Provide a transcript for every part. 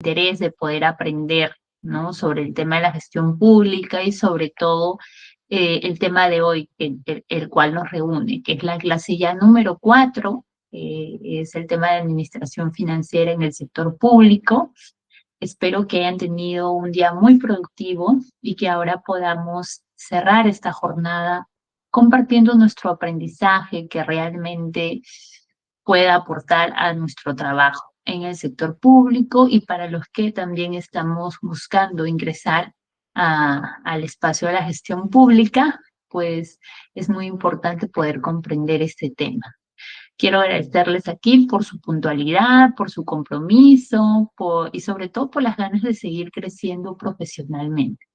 interés de poder aprender, ¿no? Sobre el tema de la gestión pública y sobre todo el tema de hoy, el cual nos reúne, que es la clase ya número 4, es el tema de administración financiera en el sector público. Espero que hayan tenido un día muy productivo y que ahora podamos cerrar esta jornada compartiendo nuestro aprendizaje que realmente pueda aportar a nuestro trabajo en el sector público y para los que también estamos buscando ingresar al espacio de la gestión pública, pues es muy importante poder comprender este tema. Quiero agradecerles aquí por su puntualidad, por su compromiso y sobre todo por las ganas de seguir creciendo profesionalmente.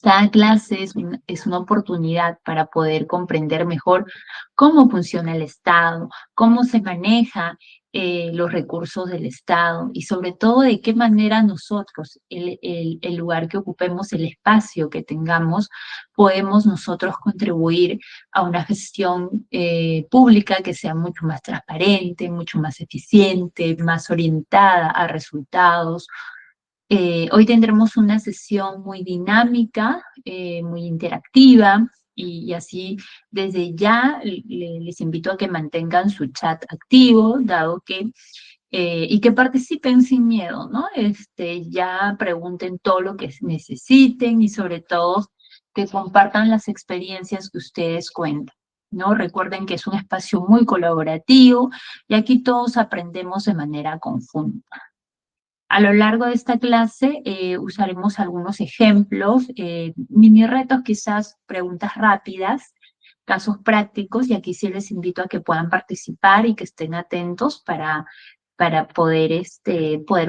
Cada clase es una oportunidad para poder comprender mejor cómo funciona el Estado, cómo se maneja los recursos del Estado y sobre todo de qué manera nosotros, el lugar que ocupemos, el espacio que tengamos, podemos nosotros contribuir a una gestión pública que sea mucho más transparente, mucho más eficiente, más orientada a resultados. Hoy tendremos una sesión muy dinámica, muy interactiva y así desde ya les invito a que mantengan su chat activo, dado que y que participen sin miedo, ¿no? Ya pregunten todo lo que necesiten y sobre todo que compartan las experiencias que ustedes cuentan, ¿no? Recuerden que es un espacio muy colaborativo y aquí todos aprendemos de manera conjunta. A lo largo de esta clase usaremos algunos ejemplos, mini retos, quizás preguntas rápidas, casos prácticos, y aquí sí les invito a que puedan participar y que estén atentos para poder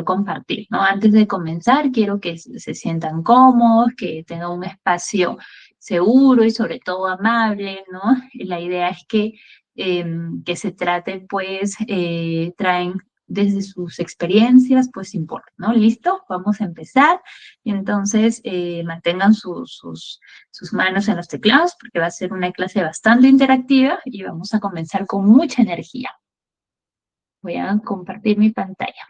compartir, ¿no? Antes de comenzar, quiero que se sientan cómodos, que tengan un espacio seguro y sobre todo amable, ¿no? La idea es que se trate, pues, traen desde sus experiencias, pues importa, ¿no? ¿Listo? Vamos a empezar. Y entonces mantengan sus manos en los teclados porque va a ser una clase bastante interactiva y vamos a comenzar con mucha energía. Voy a compartir mi pantalla.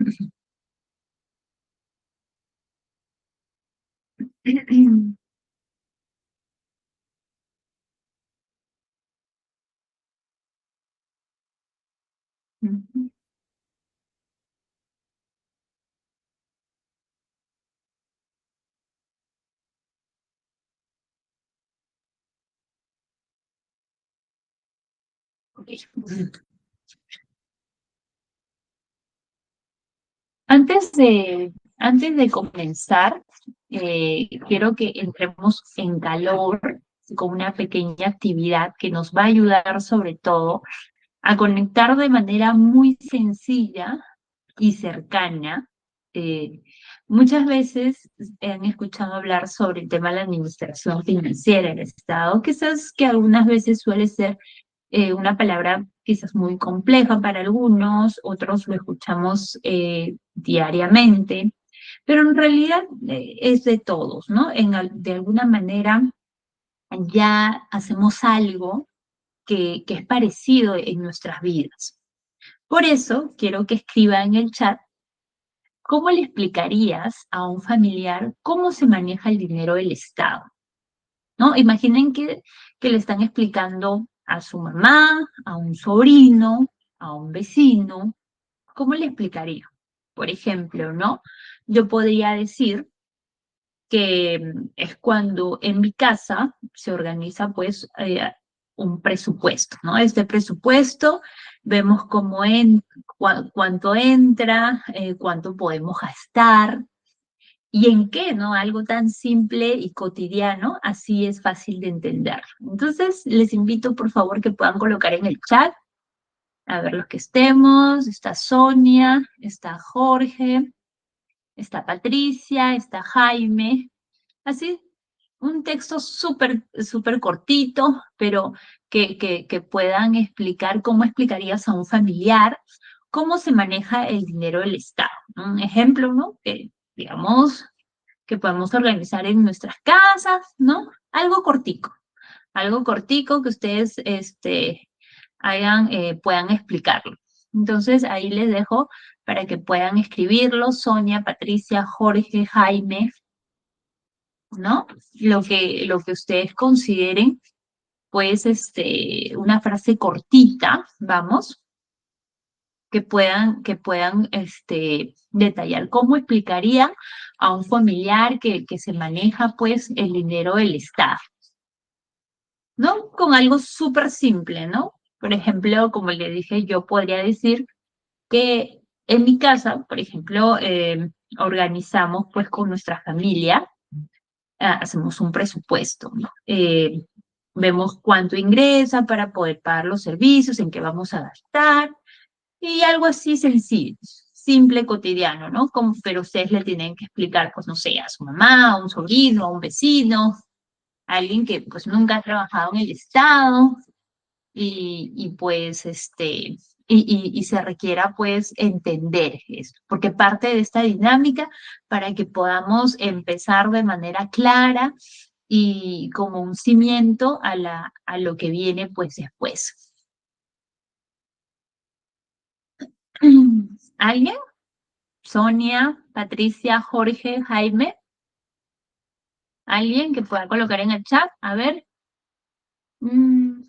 Okay. Antes de comenzar, quiero que entremos en calor con una pequeña actividad que nos va a ayudar sobre todo a conectar de manera muy sencilla y cercana. Eh, Muchas veces han escuchado hablar sobre el tema de la administración financiera del Estado, quizás que algunas veces suele ser una palabra quizás muy compleja para algunos, otros lo escuchamos diariamente, pero en realidad es de todos, ¿no? De alguna manera ya hacemos algo que es parecido en nuestras vidas. Por eso quiero que escriba en el chat cómo le explicarías a un familiar cómo se maneja el dinero del Estado, ¿no? Imaginen que le están explicando a su mamá, a un sobrino, a un vecino, ¿cómo le explicaría? Por ejemplo, ¿no? Yo podría decir que es cuando en mi casa se organiza pues un presupuesto, ¿no? Este presupuesto vemos cuánto entra, cuánto podemos gastar y en qué, ¿no? Algo tan simple y cotidiano, así es fácil de entender. Entonces, les invito por favor que puedan colocar en el chat, a ver los que estemos, está Sonia, está Jorge, está Patricia, está Jaime, así, un texto súper cortito, pero que puedan explicar cómo explicarías a un familiar cómo se maneja el dinero del Estado. Un ejemplo, ¿no? Que, digamos, que podemos organizar en nuestras casas, ¿no? Algo cortico que ustedes puedan explicarlo. Entonces, ahí les dejo para que puedan escribirlo, Sonia, Patricia, Jorge, Jaime, ¿no? Lo que ustedes consideren, pues, una frase cortita, vamos, que puedan detallar cómo explicaría a un familiar que se maneja, pues, el dinero del Estado, ¿no? Con algo súper simple, ¿no? Por ejemplo, como le dije, yo podría decir que en mi casa, por ejemplo, organizamos, pues, con nuestra familia, hacemos un presupuesto, ¿no? Vemos cuánto ingresa para poder pagar los servicios, en qué vamos a gastar, y algo así sencillo, simple, cotidiano, ¿no? Pero ustedes le tienen que explicar, pues, no sé, a su mamá, a un sobrino, a un vecino, a alguien que, pues, nunca ha trabajado en el Estado y pues, y se requiera, pues, entender esto, porque parte de esta dinámica para que podamos empezar de manera clara y como un cimiento a lo que viene, pues, después. ¿Alguien? Sonia, Patricia, Jorge, Jaime, alguien que pueda colocar en el chat. A ver. Mm,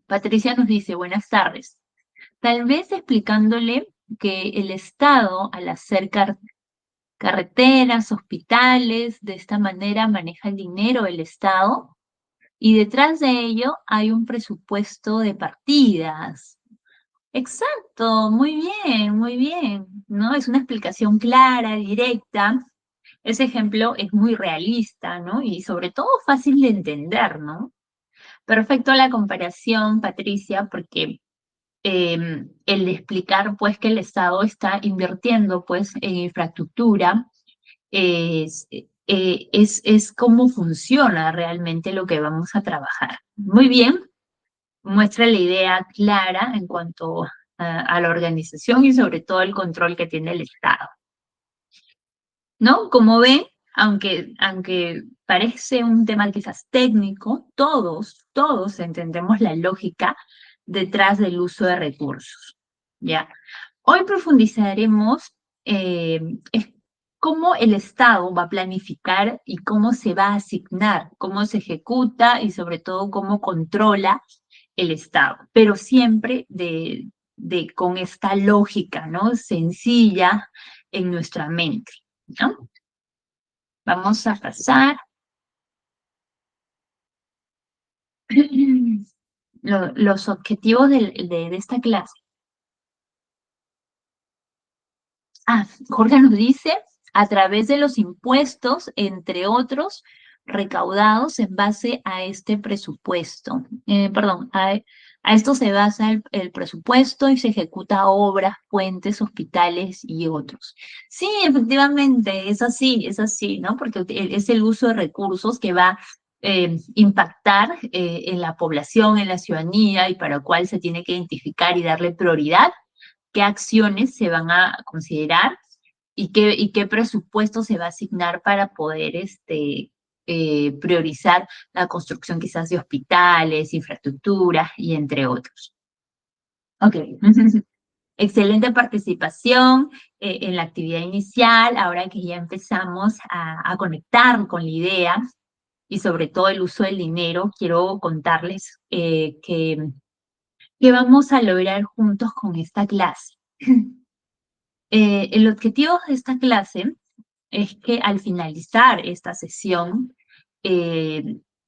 Patricia nos dice, buenas tardes. Tal vez explicándole que el Estado, al hacer carreteras, hospitales, de esta manera maneja el dinero del Estado y detrás de ello hay un presupuesto de partidas. Exacto, muy bien, ¿no? Es una explicación clara, directa. Ese ejemplo es muy realista, ¿no? Y sobre todo fácil de entender, ¿no? Perfecto la comparación, Patricia, porque el explicar, pues, que el Estado está invirtiendo, pues, en infraestructura, es cómo funciona realmente lo que vamos a trabajar. Muy bien, muestra la idea clara en cuanto a la organización y sobre todo el control que tiene el Estado. ¿No? Como ven, aunque parece un tema quizás técnico, todos entendemos la lógica detrás del uso de recursos, ¿ya? Hoy profundizaremos es cómo el Estado va a planificar y cómo se va a asignar, cómo se ejecuta y sobre todo cómo controla el Estado, pero siempre con esta lógica, ¿no? Sencilla en nuestra mente, ¿no? Vamos a pasar los objetivos de esta clase. Jorge nos dice, a través de los impuestos, entre otros, recaudados en base a este presupuesto. Perdón, a esto se basa el presupuesto y se ejecuta obras, puentes, hospitales y otros. Sí, efectivamente, es así, ¿no? Porque es el uso de recursos que va a impactar en la población, en la ciudadanía y para el cual se tiene que identificar y darle prioridad qué acciones se van a considerar y qué presupuesto se va a asignar para poder priorizar la construcción quizás de hospitales, infraestructuras y entre otros. Ok. Excelente participación en la actividad inicial, ahora que ya empezamos a conectar con la idea y sobre todo el uso del dinero, quiero contarles que vamos a lograr juntos con esta clase. El objetivo de esta clase es que al finalizar esta sesión,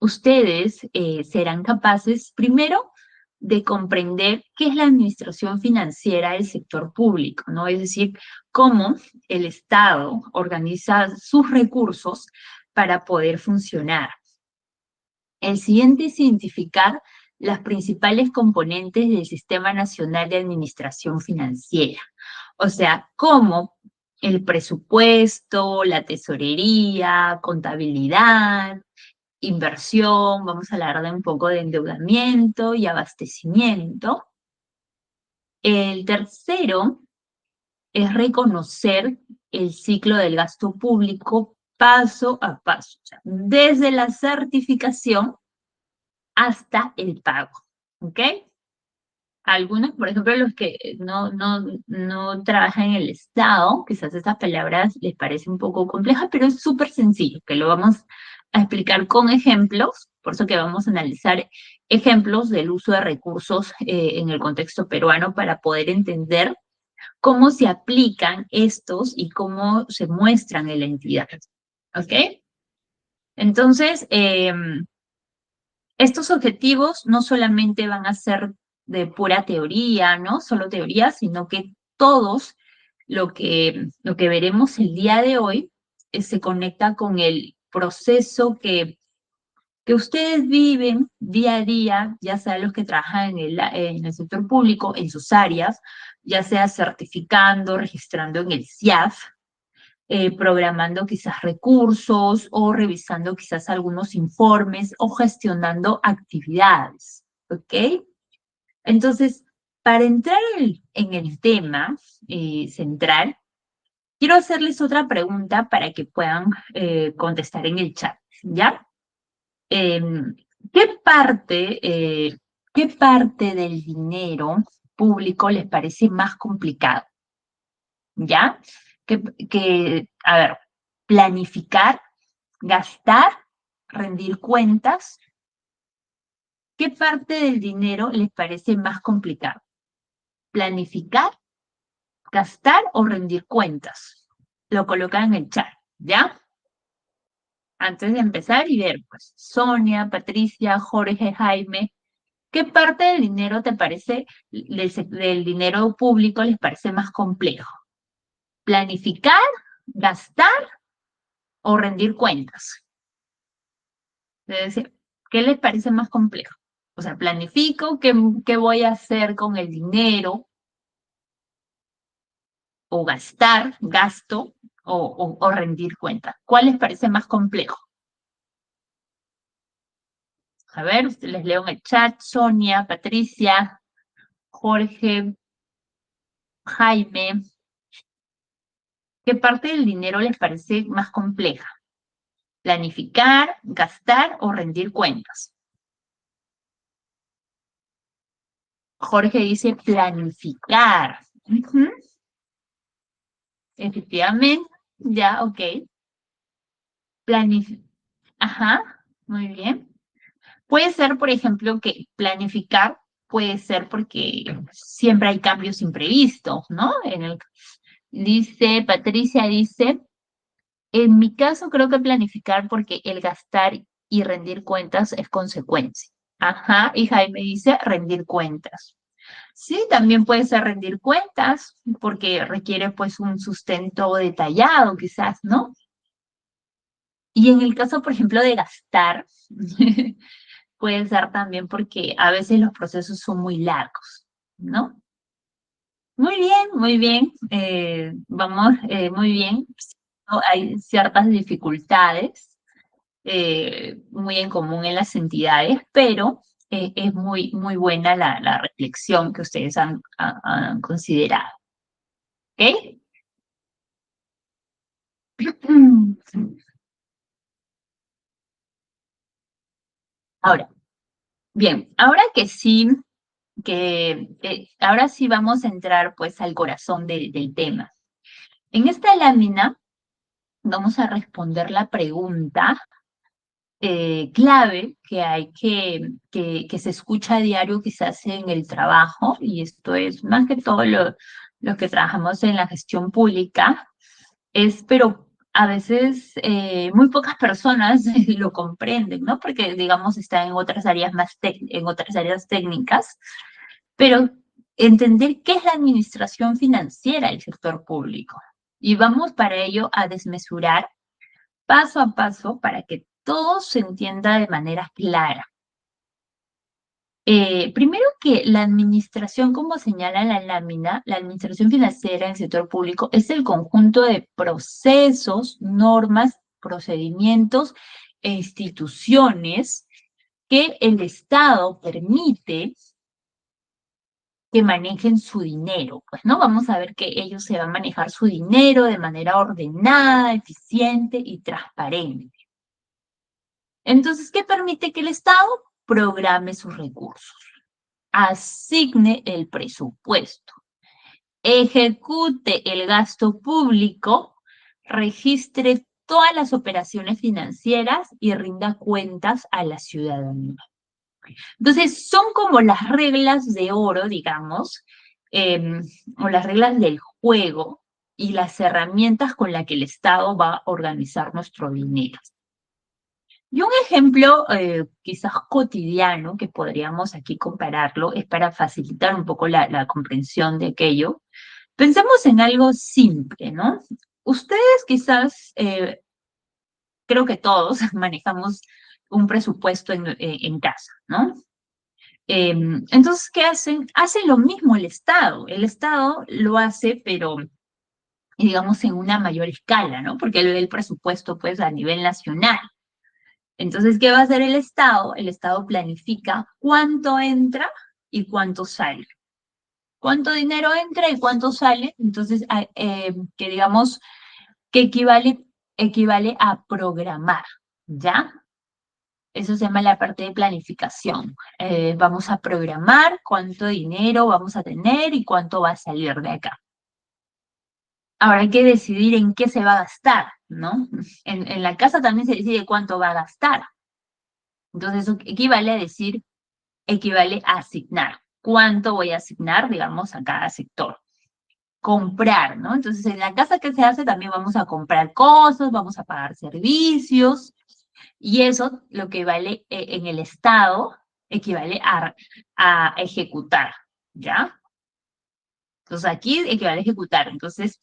ustedes serán capaces, primero, de comprender qué es la administración financiera del sector público, ¿no? Es decir, cómo el Estado organiza sus recursos para poder funcionar. El siguiente es identificar las principales componentes del Sistema Nacional de Administración Financiera. O sea, cómo el presupuesto, la tesorería, contabilidad, inversión, vamos a hablar de un poco de endeudamiento y abastecimiento. El tercero es reconocer el ciclo del gasto público paso a paso, o sea, desde la certificación hasta el pago, ¿ok? algunos, por ejemplo, los que no trabajan en el Estado, quizás estas palabras les parecen un poco complejas, pero es súper sencillo, que lo vamos a explicar con ejemplos, por eso que vamos a analizar ejemplos del uso de recursos en el contexto peruano para poder entender cómo se aplican estos y cómo se muestran en la entidad. ¿Ok? Entonces, estos objetivos no solamente van a ser de pura teoría, ¿no? Solo teoría, sino que todos lo que veremos el día de hoy se conecta con el proceso que ustedes viven día a día, ya sea los que trabajan en el sector público, en sus áreas, ya sea certificando, registrando en el CIAF, programando quizás recursos o revisando quizás algunos informes o gestionando actividades, ¿ok? Entonces, para entrar en el tema central, quiero hacerles otra pregunta para que puedan contestar en el chat, ¿ya? Em, ¿qué qué parte del dinero público les parece más complicado? ¿Ya? A ver, planificar, gastar, rendir cuentas. ¿Qué parte del dinero les parece más complicado? ¿Planificar, gastar o rendir cuentas? Lo colocan en el chat, ¿ya? Antes de empezar y ver, pues, Sonia, Patricia, Jorge, Jaime, ¿qué parte del dinero te parece, del dinero público les parece más complejo? ¿Planificar, gastar o rendir cuentas? Es decir, ¿qué les parece más complejo? O sea, planifico qué voy a hacer con el dinero, o gastar, gasto, o rendir cuentas. ¿Cuál les parece más complejo? A ver, les leo en el chat, Sonia, Patricia, Jorge, Jaime. ¿Qué parte del dinero les parece más compleja? ¿Planificar, gastar o rendir cuentas? Jorge dice planificar. Ujú. Efectivamente, ya, ok. Planificar. Ajá, muy bien. Puede ser, por ejemplo, que planificar puede ser porque siempre hay cambios imprevistos, ¿no? Dice, Patricia dice, en mi caso creo que planificar porque el gastar y rendir cuentas es consecuencia. Ajá, y Jaime dice rendir cuentas. Sí, también puede ser rendir cuentas porque requiere pues un sustento detallado quizás, ¿no? Y en el caso, por ejemplo, de gastar, puede ser también porque a veces los procesos son muy largos, ¿no? Muy bien, vamos muy bien. ¿No? Hay ciertas dificultades muy en común en las entidades, pero es muy buena la reflexión que ustedes han considerado. ¿Ok? Ahora, bien, ahora sí vamos a entrar pues al corazón del tema. En esta lámina vamos a responder la pregunta clave que hay que se escucha a diario quizás en el trabajo, y esto es más que todo los que trabajamos en la gestión pública, pero a veces muy pocas personas lo comprenden, ¿no? Porque, digamos, están en otras áreas en otras áreas técnicas, pero entender qué es la administración financiera del sector público. Y vamos para ello a desmesurar paso a paso para que todo se entienda de manera clara. Primero que la administración, como señala la lámina, la administración financiera en el sector público es el conjunto de procesos, normas, procedimientos e instituciones que el Estado permite que manejen su dinero. Pues no, vamos a ver que ellos se van a manejar su dinero de manera ordenada, eficiente y transparente. Entonces, ¿qué permite que el Estado programe sus recursos? asigne el presupuesto, ejecute el gasto público, registre todas las operaciones financieras y rinda cuentas a la ciudadanía. Entonces, son como las reglas de oro, digamos, o las reglas del juego y las herramientas con las que el Estado va a organizar nuestro dinero. Y un ejemplo quizás cotidiano que podríamos aquí compararlo es para facilitar un poco la comprensión de aquello. Pensemos en algo simple, ¿no? Ustedes quizás, creo que todos manejamos un presupuesto en casa, ¿no? Entonces, ¿qué hacen? Hacen lo mismo el Estado. El Estado lo hace, pero digamos en una mayor escala, ¿no? Porque el presupuesto pues a nivel nacional. Entonces, ¿qué va a hacer el Estado? El Estado planifica cuánto entra y cuánto sale. Cuánto dinero entra y cuánto sale. Entonces, que digamos que equivale a programar, ¿ya? Eso se llama la parte de planificación. Vamos a programar cuánto dinero vamos a tener y cuánto va a salir de acá. Ahora hay que decidir en qué se va a gastar, ¿no? En la casa también se decide cuánto va a gastar. Entonces eso equivale a asignar. ¿Cuánto voy a asignar, digamos, a cada sector? Comprar, ¿no? Entonces en la casa que se hace también vamos a comprar cosas, vamos a pagar servicios, y eso lo que vale en el Estado equivale a ejecutar, ¿ya? Entonces aquí equivale a ejecutar. Entonces,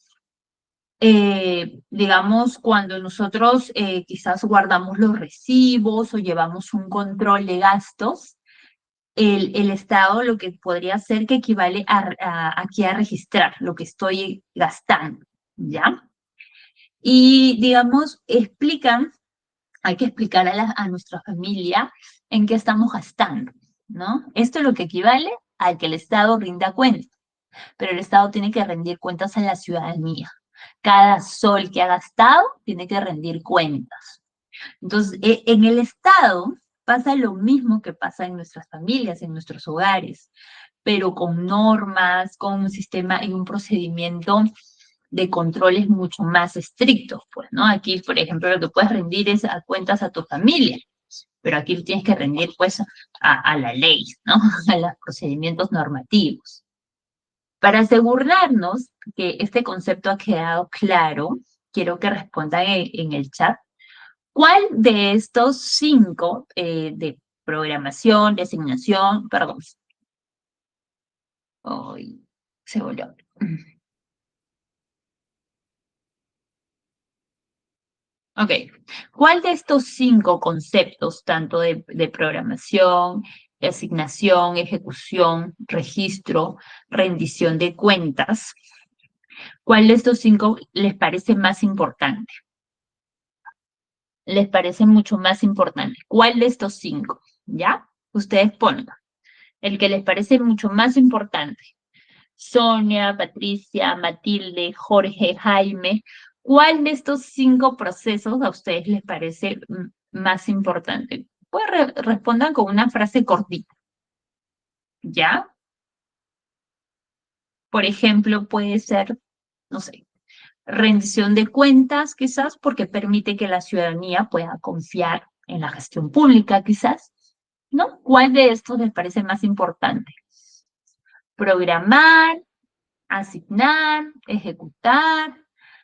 digamos, cuando nosotros quizás guardamos los recibos o llevamos un control de gastos, el Estado lo que podría hacer que equivale aquí a registrar lo que estoy gastando, ¿ya? Y, digamos, hay que explicar a nuestra familia en qué estamos gastando, ¿no? Esto es lo que equivale al que el Estado rinda cuentas, pero el Estado tiene que rendir cuentas a la ciudadanía. Cada sol que ha gastado tiene que rendir cuentas. Entonces, en el Estado pasa lo mismo que pasa en nuestras familias, en nuestros hogares, pero con normas, con un sistema y un procedimiento de controles mucho más estrictos, pues, ¿no? Aquí, por ejemplo, lo que puedes rendir es a cuentas a tu familia, pero aquí tienes que rendir, pues, a la ley, ¿no? A los procedimientos normativos. Para asegurarnos que este concepto ha quedado claro, quiero que respondan en el chat. ¿Cuál de estos 5 de programación, de asignación, perdón, hoy se volvió. Ok, ¿cuál de estos 5 conceptos, tanto de programación, de asignación, ejecución, registro, rendición de cuentas, cuál de estos 5 les parece más importante? ¿Les parece mucho más importante? ¿Cuál de estos 5? ¿Ya? Ustedes pongan. El que les parece mucho más importante. Sonia, Patricia, Matilde, Jorge, Jaime. ¿Cuál de estos 5 procesos a ustedes les parece más importante? Pues respondan con una frase cortita. ¿Ya? Por ejemplo, puede ser, no sé, rendición de cuentas, quizás, porque permite que la ciudadanía pueda confiar en la gestión pública, quizás, ¿no? ¿Cuál de estos les parece más importante? Programar, asignar, ejecutar,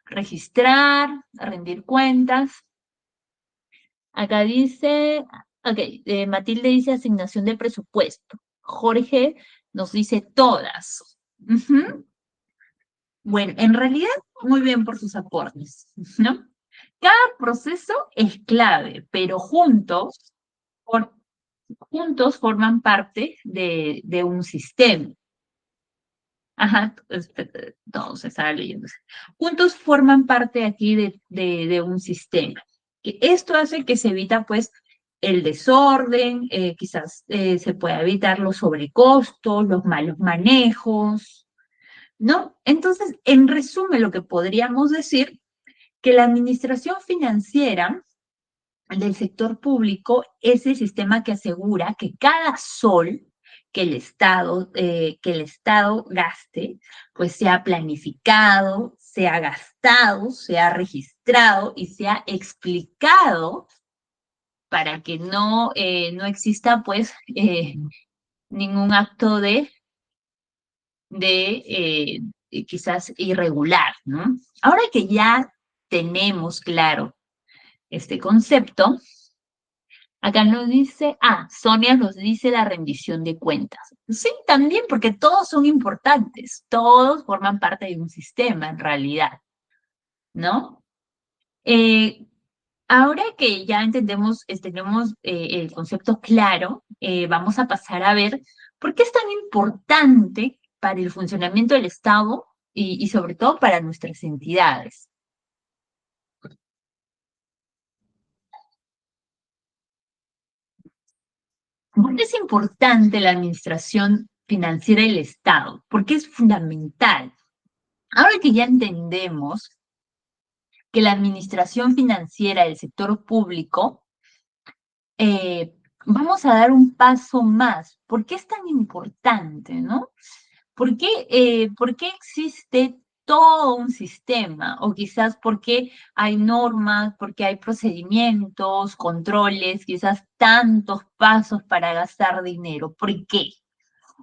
registrar, rendir cuentas. Acá dice, ok, Matilde dice asignación de presupuesto. Jorge nos dice todas. Bueno, en realidad, muy bien por sus aportes, ¿no? Cada proceso es clave, pero juntos forman parte de un sistema. Ajá, todo se estaba leyendo. Juntos forman parte aquí de un sistema. Esto hace que se evita, pues, el desorden, quizás se pueda evitar los sobrecostos, los malos manejos, ¿no? Entonces, en resumen, lo que podríamos decir, que la administración financiera del sector público es el sistema que asegura que cada sol que el Estado gaste, pues sea planificado, sea gastado, sea registrado y sea explicado para que no exista pues ningún acto de quizás irregular, ¿no? Ahora que ya tenemos claro este concepto, acá nos dice, Sonia nos dice la rendición de cuentas. Sí, también, porque todos son importantes, todos forman parte de un sistema en realidad, ¿no? Eh, Ahora que ya tenemos el concepto claro, vamos a pasar a ver por qué es tan importante para el funcionamiento del Estado y sobre todo para nuestras entidades. ¿Por qué es importante la administración financiera del Estado? Porque es fundamental. Ahora que ya entendemos que la administración financiera del sector público, vamos a dar un paso más. ¿Por qué es tan importante, no? Por qué existe todo un sistema? O quizás porque hay normas, porque hay procedimientos, controles, quizás tantos pasos para gastar dinero. ¿Por qué?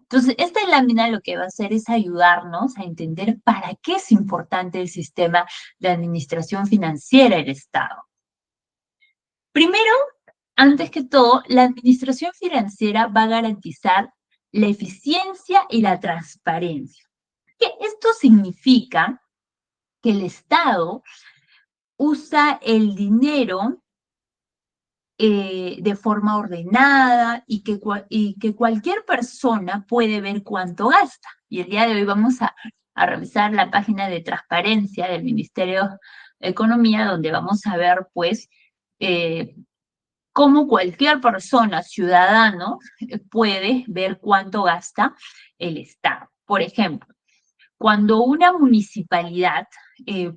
Entonces, esta lámina lo que va a hacer es ayudarnos a entender para qué es importante el sistema de administración financiera del Estado. Primero, antes que todo, la administración financiera va a garantizar la eficiencia y la transparencia. Esto significa que el Estado usa el dinero de forma ordenada y que cualquier persona puede ver cuánto gasta. Y el día de hoy vamos a revisar la página de transparencia del Ministerio de Economía, donde vamos a ver, pues, cómo cualquier persona, ciudadano, puede ver cuánto gasta el Estado. Por ejemplo, cuando una municipalidad eh,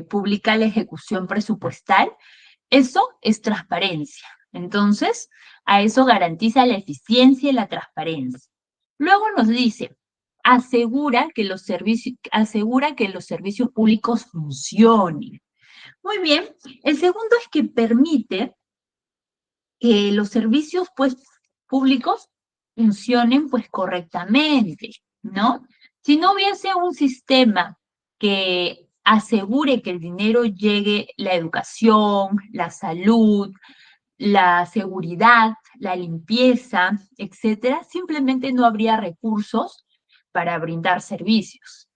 publica la ejecución presupuestal, eso es transparencia. Entonces, a eso garantiza la eficiencia y la transparencia. Luego nos dice, asegura que los servicios públicos funcionen. Muy bien. El segundo es que permite que los servicios pues, públicos funcionen pues correctamente, ¿no? Si no hubiese un sistema que asegure que el dinero llegue la educación, la salud, la seguridad, la limpieza, etcétera, simplemente no habría recursos para brindar servicios.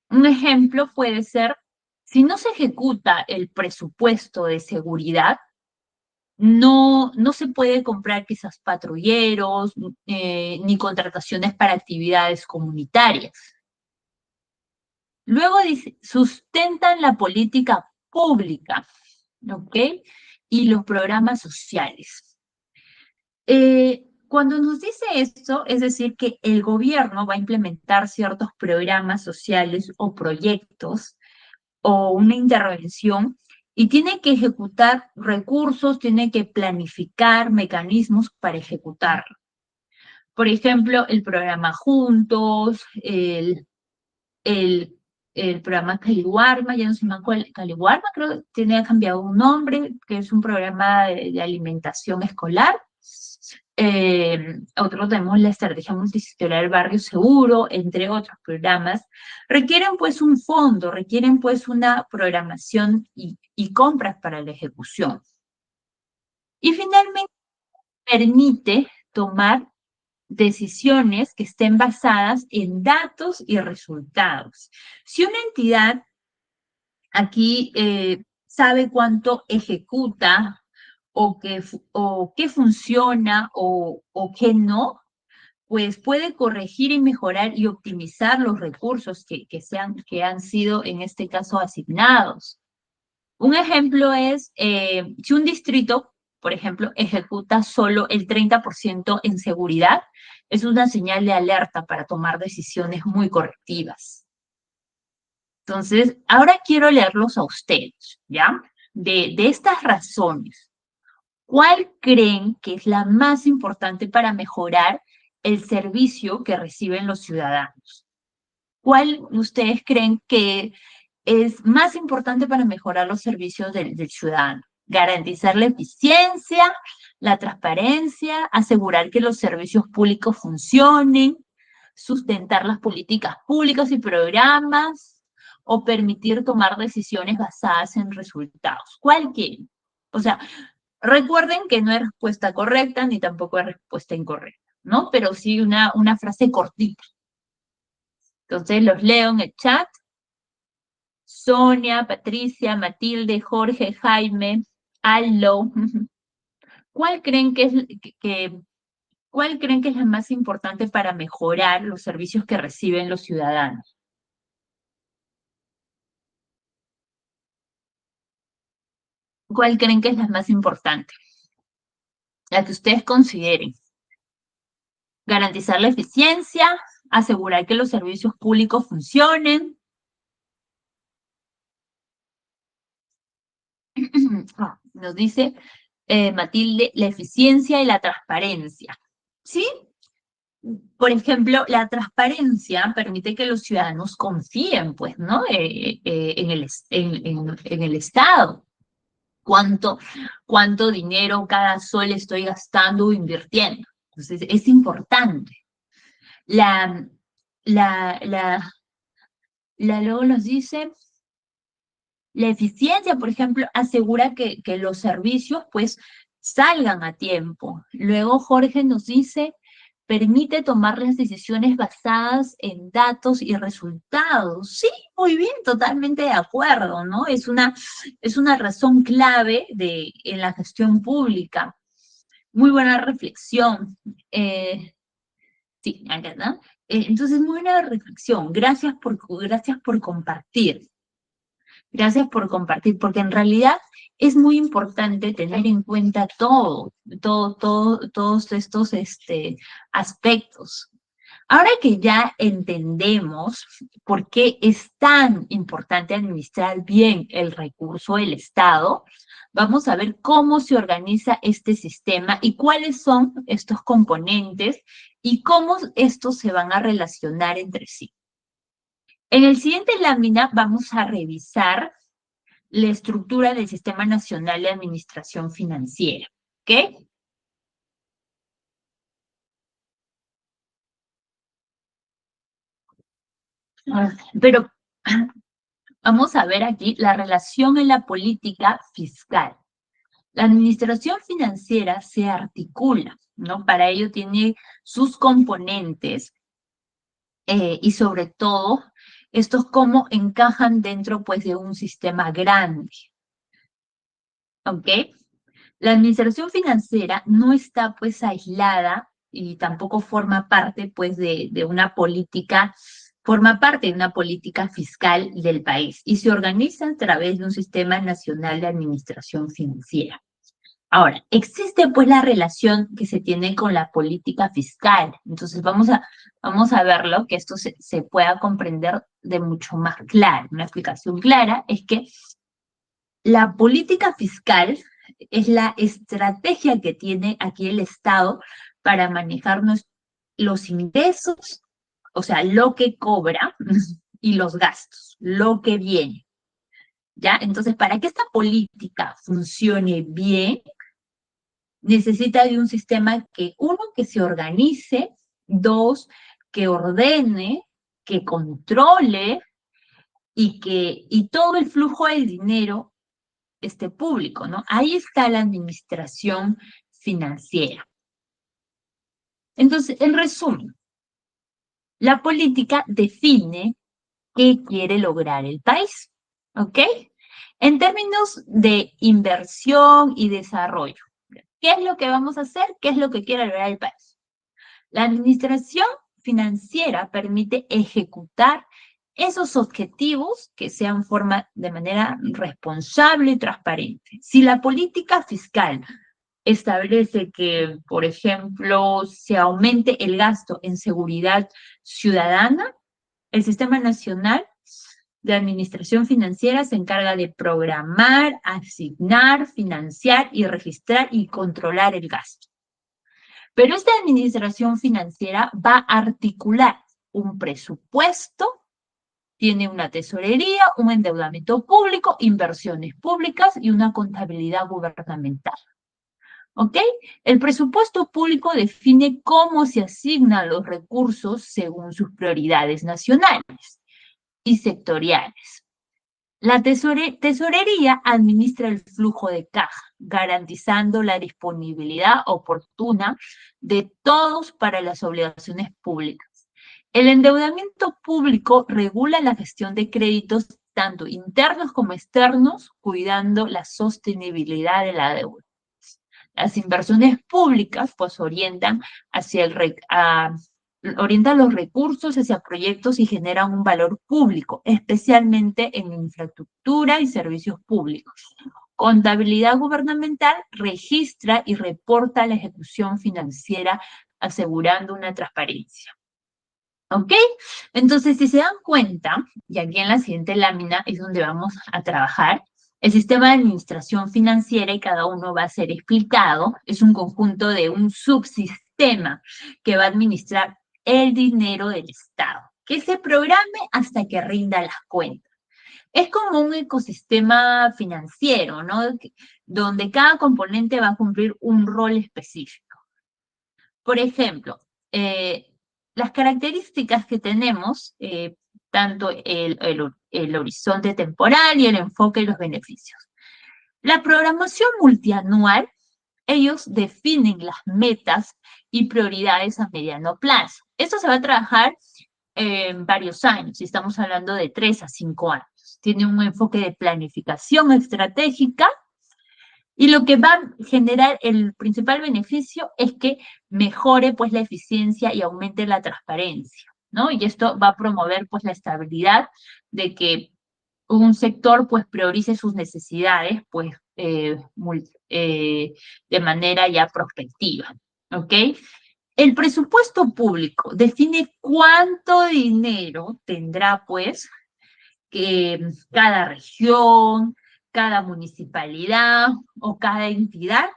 Un ejemplo puede ser, si no se ejecuta el presupuesto de seguridad, no se puede comprar quizás patrulleros, ni contrataciones para actividades comunitarias. Luego dice, sustentan la política pública, ¿ok? Y los programas sociales. Cuando nos dice esto, es decir, que el gobierno va a implementar ciertos programas sociales o proyectos o una intervención y tiene que ejecutar recursos, tiene que planificar mecanismos para ejecutarlo. Por ejemplo, el programa Juntos, el, el programa Caliwarma, ya no se me acuerdo, Caliwarma creo que tiene cambiado un nombre, que es un programa de alimentación escolar. Otro tenemos la estrategia multisectorial Barrio Seguro, entre otros programas, requieren pues un fondo, requieren pues una programación y compras para la ejecución. Y finalmente permite tomar decisiones que estén basadas en datos y resultados. Si una entidad aquí sabe cuánto ejecuta o qué funciona o qué no, pues puede corregir y mejorar y optimizar los recursos que han sido en este caso asignados. Un ejemplo es, si un distrito, por ejemplo, ejecuta solo el 30% en seguridad, es una señal de alerta para tomar decisiones muy correctivas. Entonces, ahora quiero leerlos a ustedes, ¿ya? De estas razones, ¿cuál creen que es la más importante para mejorar el servicio que reciben los ciudadanos. ¿Cuál ustedes creen que es más importante para mejorar los servicios del ciudadano? Garantizar la eficiencia, la transparencia, asegurar que los servicios públicos funcionen, sustentar las políticas públicas y programas, o permitir tomar decisiones basadas en resultados. ¿Cuál quieren? O sea, recuerden que no hay respuesta correcta ni tampoco hay respuesta incorrecta, ¿no? Pero sí una frase cortita. Entonces los leo en el chat. Sonia, Patricia, Matilde, Jorge, Jaime, Aldo. ¿Cuál creen que es, ¿Cuál creen que es la más importante para mejorar los servicios que reciben los ciudadanos? ¿Cuál creen que es la más importante? La que ustedes consideren. Garantizar la eficiencia, asegurar que los servicios públicos funcionen. Nos dice Matilde, la eficiencia y la transparencia. ¿Sí? Por ejemplo, la transparencia permite que los ciudadanos confíen, pues, ¿no? En el Estado. ¿Cuánto dinero cada sol estoy gastando o invirtiendo? Entonces, es importante. La, la, la, luego nos dice, la eficiencia, por ejemplo, asegura que los servicios, pues, salgan a tiempo. Luego Jorge nos dice, permite tomar las decisiones basadas en datos y resultados. Sí, muy bien, totalmente de acuerdo, ¿no? Es una razón clave en la gestión pública. Muy buena reflexión. Sí, acá, ¿no? Entonces, muy buena reflexión. Gracias por compartir. Gracias por compartir, porque en realidad es muy importante tener en cuenta todos estos aspectos. Ahora que ya entendemos por qué es tan importante administrar bien el recurso del Estado, vamos a ver cómo se organiza este sistema y cuáles son estos componentes y cómo estos se van a relacionar entre sí. En el siguiente lámina vamos a revisar la estructura del Sistema Nacional de Administración Financiera. ¿Ok? Pero vamos a ver aquí la relación en la política fiscal. La administración financiera se articula, ¿no? Para ello tiene sus componentes y sobre todo estos cómo encajan dentro pues de un sistema grande. ¿Ok? La administración financiera no está pues aislada y tampoco forma parte pues de una política, forma parte de una política fiscal del país y se organiza a través de un sistema nacional de administración financiera. Ahora, existe pues la relación que se tiene con la política fiscal. Entonces vamos a verlo, que esto se pueda comprender de mucho más claro. Una explicación clara es que la política fiscal es la estrategia que tiene aquí el Estado para manejar los ingresos, o sea, lo que cobra y los gastos, lo que viene. ¿Ya? Entonces, para que esta política funcione bien, necesita de un sistema que, uno, que se organice, dos, que ordene, que controle y todo el flujo del dinero público, ¿no? Ahí está la administración financiera. Entonces, en resumen, la política define qué quiere lograr el país, ¿ok? En términos de inversión y desarrollo, ¿qué es lo que vamos a hacer? ¿Qué es lo que quiere lograr el país? La administración financiera permite ejecutar esos objetivos que sean forma de manera responsable y transparente. Si la política fiscal establece que, por ejemplo, se aumente el gasto en seguridad ciudadana, el Sistema Nacional de Administración Financiera se encarga de programar, asignar, financiar y registrar y controlar el gasto. Pero esta administración financiera va a articular un presupuesto, tiene una tesorería, un endeudamiento público, inversiones públicas y una contabilidad gubernamental. ¿Ok? El presupuesto público define cómo se asignan los recursos según sus prioridades nacionales y sectoriales. La tesorería administra el flujo de caja, garantizando la disponibilidad oportuna de todos para las obligaciones públicas. El endeudamiento público regula la gestión de créditos tanto internos como externos, cuidando la sostenibilidad de la deuda. Las inversiones públicas pues orientan orientan los recursos hacia proyectos y generan un valor público, especialmente en infraestructura y servicios públicos. Contabilidad gubernamental registra y reporta la ejecución financiera, asegurando una transparencia. ¿Ok? Entonces, si se dan cuenta, y aquí en la siguiente lámina es donde vamos a trabajar, el sistema de administración financiera, y cada uno va a ser explicado, es un conjunto de un subsistema que va a administrar el dinero del Estado, que se programe hasta que rinda las cuentas. Es como un ecosistema financiero, ¿no? Donde cada componente va a cumplir un rol específico. Por ejemplo, las características que tenemos, tanto el horizonte temporal y el enfoque de los beneficios. La programación multianual, ellos definen las metas y prioridades a mediano plazo. Esto se va a trabajar en varios años, y estamos hablando de 3 a 5 años. Tiene un enfoque de planificación estratégica, y lo que va a generar el principal beneficio es que mejore pues la eficiencia y aumente la transparencia, ¿no? Y esto va a promover pues la estabilidad de que un sector pues priorice sus necesidades pues de manera ya prospectiva, ¿ok? El presupuesto público define cuánto dinero tendrá pues que cada región, cada municipalidad o cada entidad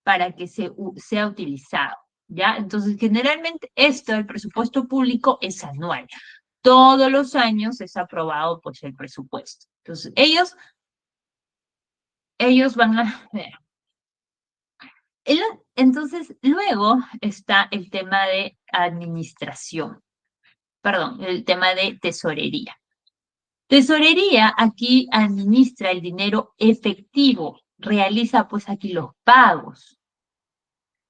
para que sea utilizado, ¿ya? Entonces, generalmente esto, el presupuesto público, es anual. Todos los años es aprobado, pues, el presupuesto. Entonces, ellos van a ver. Entonces, luego está el tema de administración, perdón, el tema de tesorería. Tesorería aquí administra el dinero efectivo, realiza pues aquí los pagos.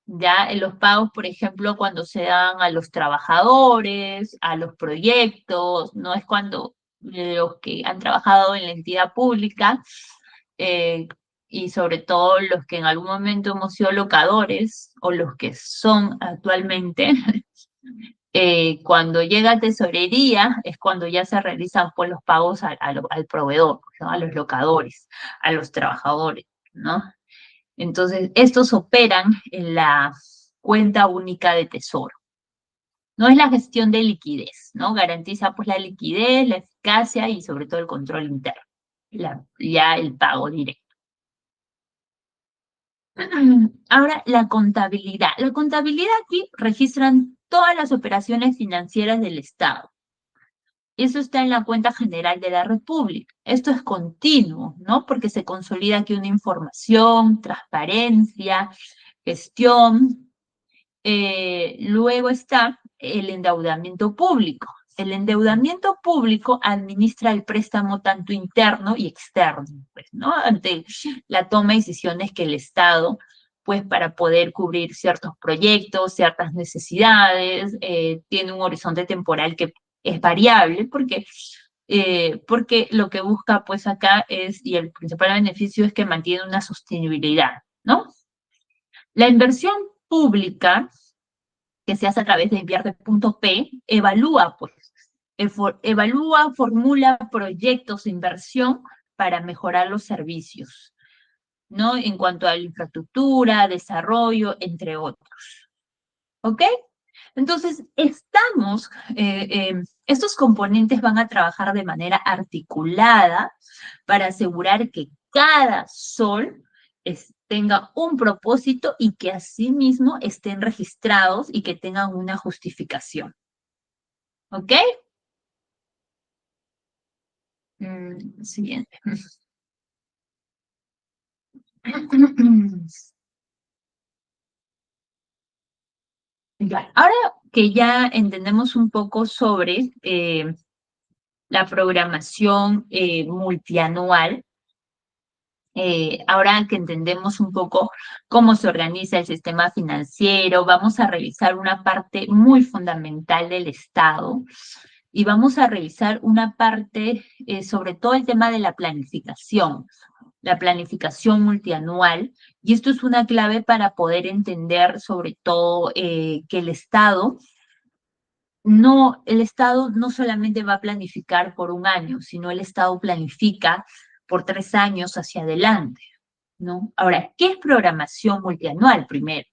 Ya en los pagos, por ejemplo, cuando se dan a los trabajadores, a los proyectos, no es cuando los que han trabajado en la entidad pública eh, y sobre todo los que en algún momento hemos sido locadores o los que son actualmente, cuando llega tesorería es cuando ya se realizan pues, los pagos al proveedor, ¿no? A los locadores, a los trabajadores, ¿no? Entonces, estos operan en la cuenta única de tesoro. No es la gestión de liquidez, ¿no? Garantiza pues la liquidez, la eficacia y sobre todo el control interno, ya el pago directo. Ahora, la contabilidad. La contabilidad aquí registran todas las operaciones financieras del Estado. Eso está en la cuenta general de la República. Esto es continuo, ¿no? Porque se consolida aquí una información, transparencia, gestión. Luego está el endeudamiento público. El endeudamiento público administra el préstamo tanto interno y externo, pues, ¿no? Ante la toma de decisiones que el Estado, pues, para poder cubrir ciertos proyectos, ciertas necesidades, tiene un horizonte temporal que es variable, porque lo que busca, pues, acá es, y el principal beneficio es que mantiene una sostenibilidad, ¿no? La inversión pública que se hace a través de invierte.p, evalúa, pues, formula proyectos de inversión para mejorar los servicios, ¿no? En cuanto a la infraestructura, desarrollo, entre otros. ¿Ok? Entonces, estos componentes van a trabajar de manera articulada para asegurar que cada sol tenga un propósito y que asimismo estén registrados y que tengan una justificación. ¿Ok? Siguiente. Ya, ahora que ya entendemos un poco sobre la programación multianual, ahora que entendemos un poco cómo se organiza el sistema financiero, vamos a revisar una parte muy fundamental del Estado y vamos a revisar una parte sobre todo el tema de la planificación multianual, y esto es una clave para poder entender sobre todo que el Estado no solamente va a planificar por un año, sino el Estado planifica por 3 años hacia adelante, ¿no? Ahora, ¿qué es programación multianual? Primero,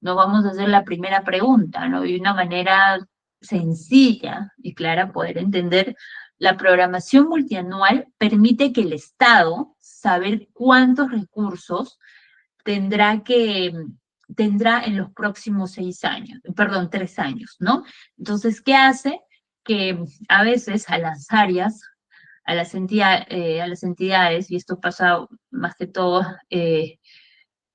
nos vamos a hacer la primera pregunta, ¿no? De una manera sencilla y clara poder entender. La programación multianual permite que el Estado saber cuántos recursos tendrá que, tendrá en los próximos 6 años, perdón, 3 años, ¿no? Entonces, ¿qué hace? Que a veces a las áreas, a las entidades, y esto pasa más que todo,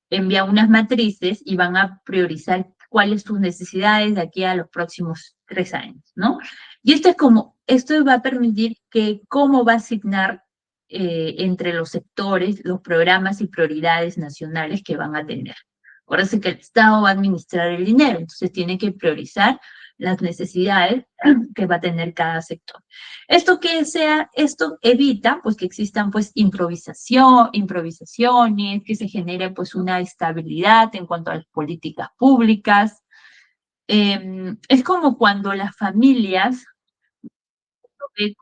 envía unas matrices y van a priorizar cuáles sus necesidades de aquí a los próximos 3 años, ¿no? Y esto va a permitir que cómo va a asignar entre los sectores, los programas y prioridades nacionales que van a tener. Acuérdense que el Estado va a administrar el dinero, entonces tiene que priorizar las necesidades que va a tener cada sector. Esto evita pues que existan pues improvisaciones, que se genere pues una estabilidad en cuanto a las políticas públicas. Es como cuando las familias ven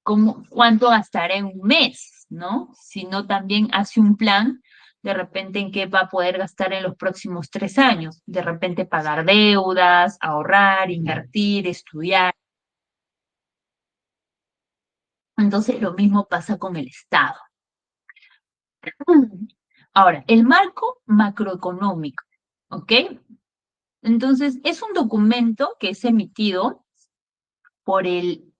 como cuánto gastará en un mes, ¿no? Sino también hace un plan de repente en qué va a poder gastar en los próximos 3 años. De repente pagar deudas, ahorrar, invertir, estudiar. Entonces lo mismo pasa con el Estado. Ahora, el marco macroeconómico, ¿ok? Entonces, es un documento que es emitido por el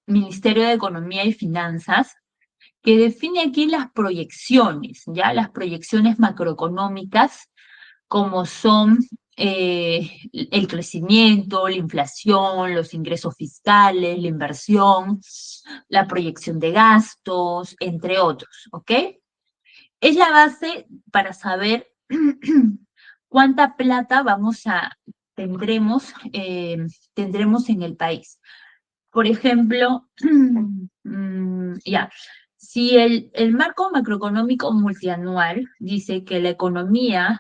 Ministerio de Economía y Finanzas que define aquí las proyecciones, ¿ya? Las proyecciones macroeconómicas, como son el crecimiento, la inflación, los ingresos fiscales, la inversión, la proyección de gastos, entre otros, ¿ok? Es la base para saber cuánta plata tendremos, tendremos en el país. Por ejemplo, ya, si el marco macroeconómico multianual dice que la economía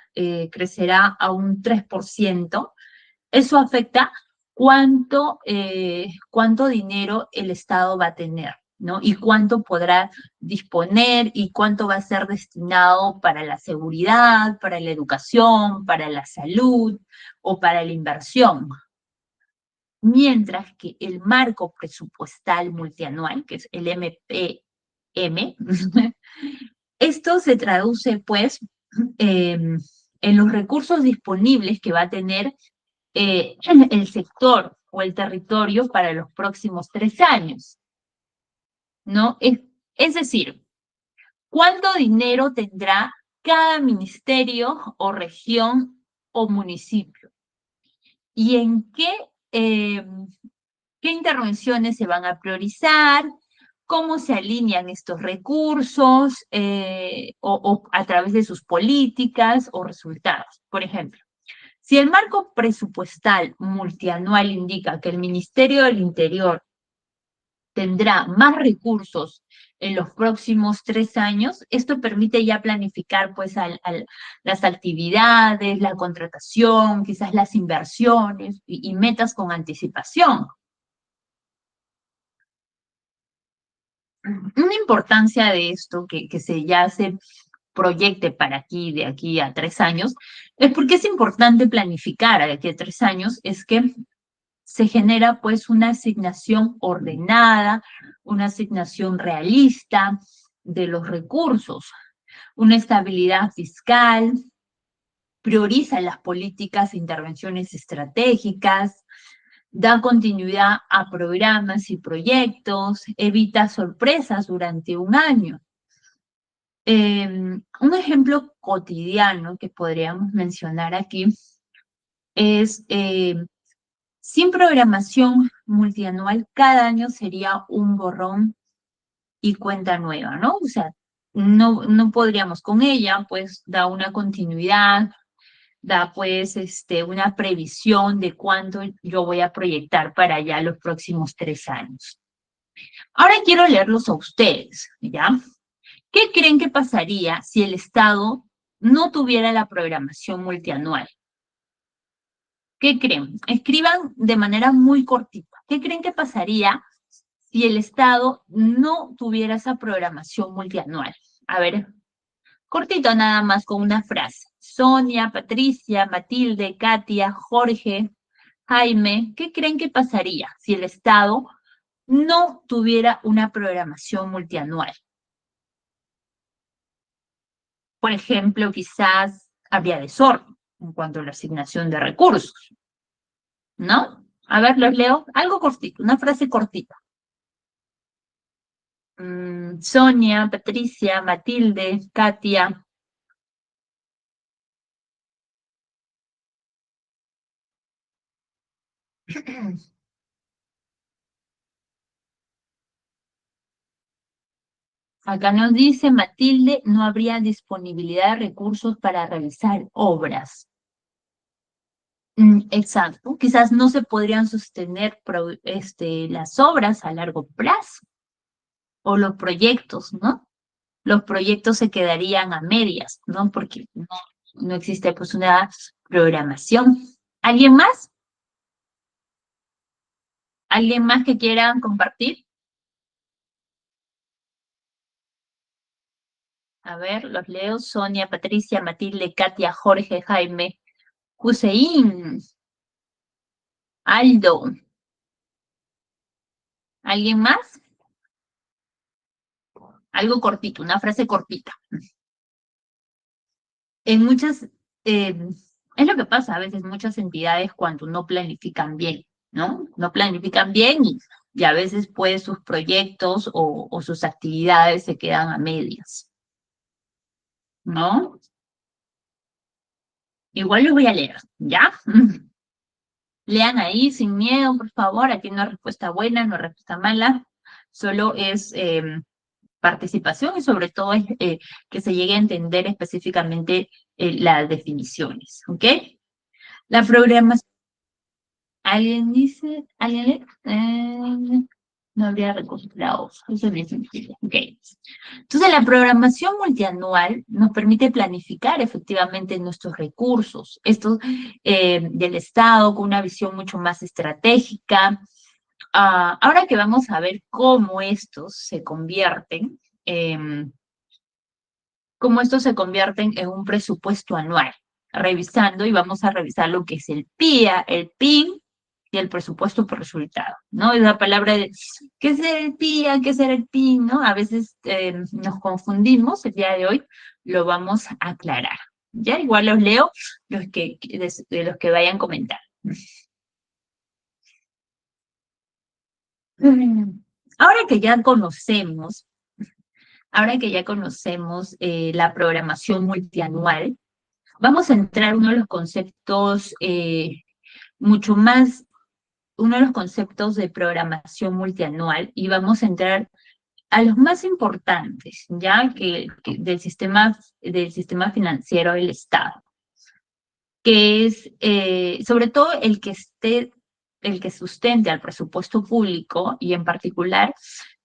crecerá a un 3%, eso afecta cuánto dinero el Estado va a tener, ¿no? Y cuánto podrá disponer y cuánto va a ser destinado para la seguridad, para la educación, para la salud o para la inversión. Mientras que el marco presupuestal multianual, que es el MPM, esto se traduce pues en los recursos disponibles que va a tener el sector o el territorio para los próximos 3 años, ¿no? Es decir, ¿cuánto dinero tendrá cada ministerio o región o municipio? ¿Y en eh, qué intervenciones se van a priorizar? ¿Cómo se alinean estos recursos o a través de sus políticas o resultados? Por ejemplo, si el marco presupuestal multianual indica que el Ministerio del Interior tendrá más recursos en los próximos 3 años, esto permite ya planificar pues las actividades, la contratación, quizás las inversiones y metas con anticipación. Una importancia de esto que ya se proyecte para aquí, de aquí a 3 años, es porque es importante planificar de aquí a 3 años, es que se genera pues una asignación ordenada, una asignación realista de los recursos. una estabilidad fiscal, prioriza las políticas e intervenciones estratégicas, da continuidad a programas y proyectos, evita sorpresas durante un año. Un ejemplo cotidiano que podríamos mencionar aquí es, sin programación multianual, cada año sería un borrón y cuenta nueva, ¿no? O sea, no podríamos con ella, pues, da una continuidad, da, pues, una previsión de cuánto yo voy a proyectar para ya los próximos 3 años. Ahora quiero leerlos a ustedes, ¿ya? ¿Qué creen que pasaría si el Estado no tuviera la programación multianual? ¿Qué creen? Escriban de manera muy cortita. ¿Qué creen que pasaría si el Estado no tuviera esa programación multianual? A ver, cortito nada más con una frase. Sonia, Patricia, Matilde, Katia, Jorge, Jaime, ¿qué creen que pasaría si el Estado no tuviera una programación multianual? Por ejemplo, quizás habría desorden en cuanto a la asignación de recursos, ¿no? A ver, los leo. Algo cortito, una frase cortita. Sonia, Patricia, Matilde, Katia. Acá nos dice Matilde, no habría disponibilidad de recursos para realizar obras. Exacto. Quizás no se podrían sostener las obras a largo plazo o los proyectos, ¿no? Los proyectos se quedarían a medias, ¿no? Porque no existe pues una programación. ¿Alguien más? ¿Alguien más que quiera compartir? A ver, los leo. Sonia, Patricia, Matilde, Katia, Jorge, Jaime, Hussein, Aldo. ¿Alguien más? Algo cortito, una frase cortita. En muchas, es lo que pasa a veces, muchas entidades cuando no planifican bien, ¿no? No planifican bien y a veces pues sus proyectos o sus actividades se quedan a medias, ¿no? Igual los voy a leer, ¿ya? Lean ahí sin miedo, por favor. Aquí no hay respuesta buena, no hay respuesta mala. Solo es participación y sobre todo es que se llegue a entender específicamente las definiciones, ¿ok? La programación. ¿Alguien dice? ¿Alguien lee? No habría recursos. Eso es bien sencillo. Ok. Entonces, la programación multianual nos permite planificar efectivamente nuestros recursos, estos del Estado con una visión mucho más estratégica. Ahora que vamos a ver em, cómo estos se convierten en un presupuesto anual, revisando y vamos a revisar lo que es el PIA, el PIN y el presupuesto por resultado, ¿no? Es la palabra de, ¿qué es el PIA? ¿Qué es el PIN? ¿No? A veces nos confundimos, el día de hoy lo vamos a aclarar. Ya igual los leo de los que vayan comentando. Ahora que ya conocemos, la programación multianual, vamos a entrar en uno de los conceptos mucho más, uno de los conceptos de programación multianual y vamos a entrar a los más importantes, ya que del sistema financiero del Estado, que es sobre todo el que sustente al presupuesto público y en particular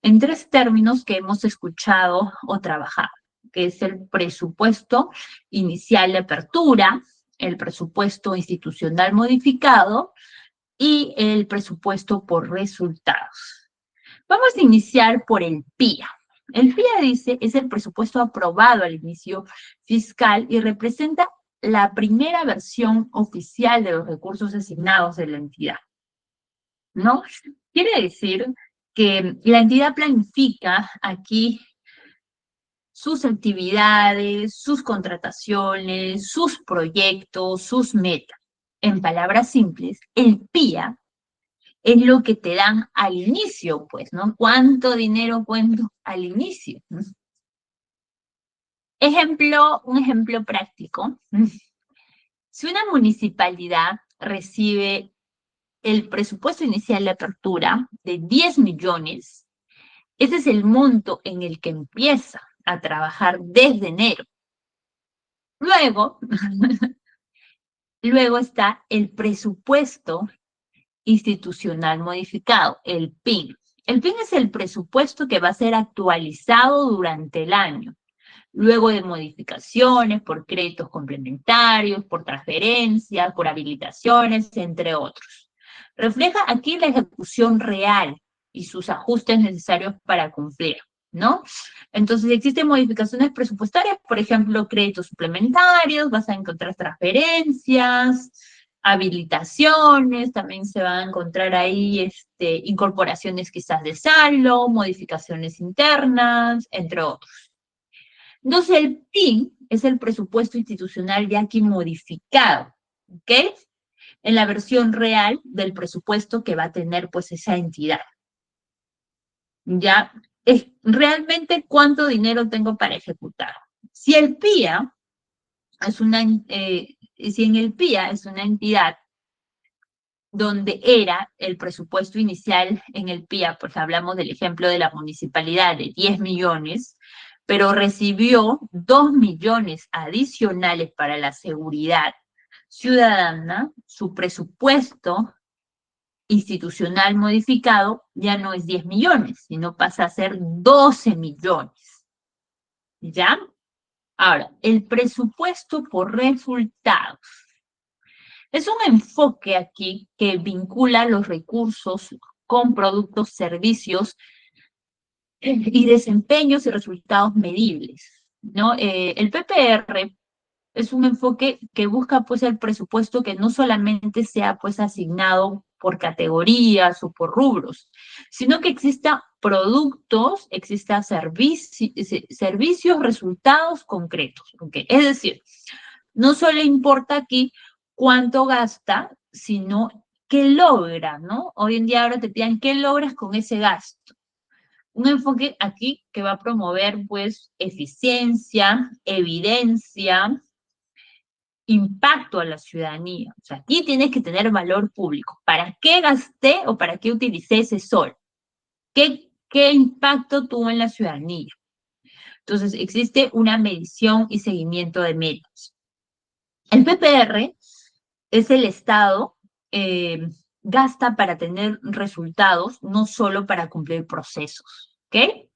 en 3 términos que hemos escuchado o trabajado, que es el presupuesto inicial de apertura, el presupuesto institucional modificado y el presupuesto por resultados. Vamos a iniciar por el PIA. El PIA dice es el presupuesto aprobado al inicio fiscal y representa la primera versión oficial de los recursos asignados de la entidad, ¿no? Quiere decir que la entidad planifica aquí sus actividades, sus contrataciones, sus proyectos, sus metas. En palabras simples, el PIA es lo que te dan al inicio, pues, ¿no? ¿Cuánto dinero cuento al inicio? ¿No? Un ejemplo práctico. Si una municipalidad recibe el presupuesto inicial de apertura de 10 millones, ese es el monto en el que empieza a trabajar desde enero. Luego, luego está el presupuesto institucional modificado, el PIN. El PIN es el presupuesto que va a ser actualizado durante el año, luego de modificaciones por créditos complementarios, por transferencias, por habilitaciones, entre otros. Refleja aquí la ejecución real y sus ajustes necesarios para cumplir, ¿no? Entonces, existen modificaciones presupuestarias, por ejemplo, créditos suplementarios, vas a encontrar transferencias, habilitaciones, también se van a encontrar ahí incorporaciones quizás de saldo, modificaciones internas, entre otros. Entonces, el PIN es el presupuesto institucional ya aquí modificado, ¿ok? En la versión real del presupuesto que va a tener pues esa entidad. Ya, es realmente cuánto dinero tengo para ejecutar. Si el PIA es si en el PIA es una entidad donde era el presupuesto inicial en el PIA, pues hablamos del ejemplo de la municipalidad de 10 millones, pero recibió 2 millones adicionales para la seguridad ciudadana, su presupuesto institucional modificado ya no es 10 millones, sino pasa a ser 12 millones. ¿Ya? Ahora, el presupuesto por resultados. Es un enfoque aquí que vincula los recursos con productos, servicios y desempeños y resultados medibles, ¿no? El PPR es un enfoque que busca pues el presupuesto que no solamente sea pues asignado por categorías o por rubros, sino que exista productos, exista servicios, resultados concretos. ¿Okay? Es decir, no solo importa aquí cuánto gasta, sino qué logra, ¿no? Hoy en día ahora te piden qué logras con ese gasto. Un enfoque aquí que va a promover pues eficiencia, evidencia, impacto a la ciudadanía. O sea, aquí tienes que tener valor público. ¿Para qué gasté o para qué utilicé ese sol? ¿Qué impacto tuvo en la ciudadanía? Entonces, existe una medición y seguimiento de metas. El PPR es el Estado, gasta para tener resultados, no solo para cumplir procesos, ¿ok?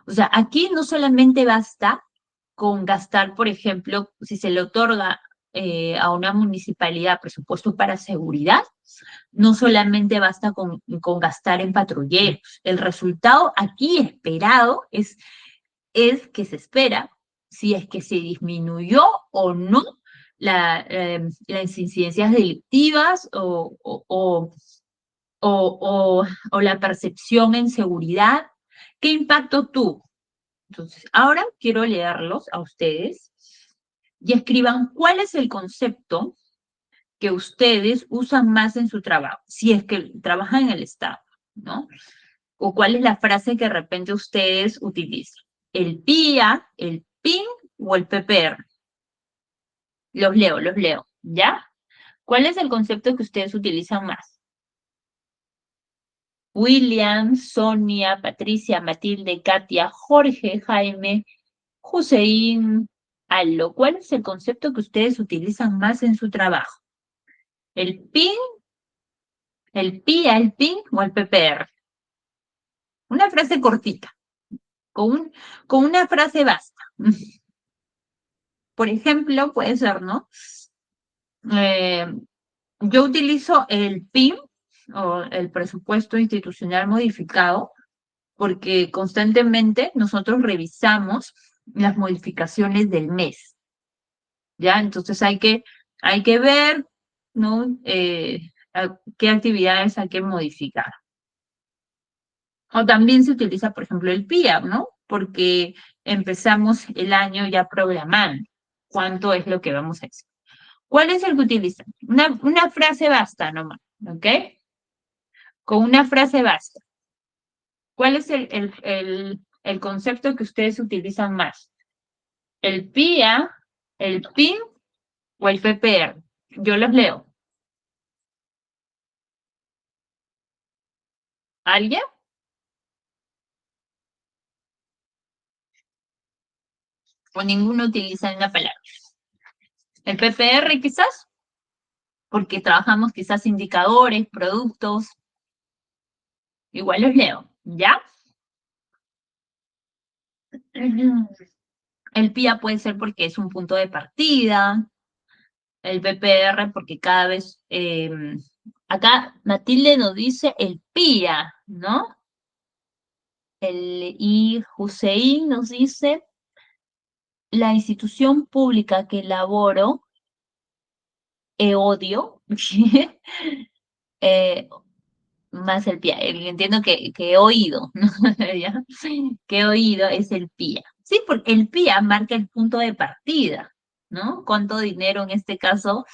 O sea, aquí no solamente basta con gastar, por ejemplo, si se le otorga a una municipalidad presupuesto para seguridad, no solamente basta con gastar en patrulleros. El resultado aquí esperado es que se espera si es que se disminuyó o no las incidencias delictivas o la percepción en seguridad. ¿Qué impacto tuvo? Entonces, ahora quiero leerlos a ustedes y escriban cuál es el concepto que ustedes usan más en su trabajo, si es que trabajan en el Estado, ¿no? O cuál es la frase que de repente ustedes utilizan. ¿El PIA, el PIN o el PPR? Los leo, ¿ya? ¿Cuál es el concepto que ustedes utilizan más? William, Sonia, Patricia, Matilde, Katia, Jorge, Jaime, Hussein, Allo. ¿Cuál es el concepto que ustedes utilizan más en su trabajo? ¿El PIN, el PIA, el PIN o el PPR? Una frase cortita, con una frase basta. Por ejemplo, puede ser, ¿no? Yo utilizo el PIN o el presupuesto institucional modificado porque constantemente nosotros revisamos las modificaciones del mes, ¿ya? Entonces hay que ver, ¿no? Qué actividades hay que modificar. O también se utiliza, por ejemplo, el PIA, ¿no? Porque empezamos el año ya programando cuánto es lo que vamos a hacer. ¿Cuál es el que utilizan? Una frase basta nomás, ¿ok? Con una frase basta. ¿Cuál es el concepto que ustedes utilizan más? ¿El PIA, el PIN o el PPR? Yo los leo. ¿Alguien? ¿O ninguno utiliza una palabra? ¿El PPR quizás? Porque trabajamos quizás indicadores, productos. Igual los leo, ¿ya? El PIA puede ser porque es un punto de partida, el PPR porque cada vez, acá Matilde nos dice el PIA, ¿no? Y Hussein nos dice, la institución pública que elaboro, EODIO, eh, más el PIA, entiendo que he oído, ¿no? ¿Ya? Que he oído es el PIA. Sí, porque el PIA marca el punto de partida, ¿no? ¿Cuánto dinero en este caso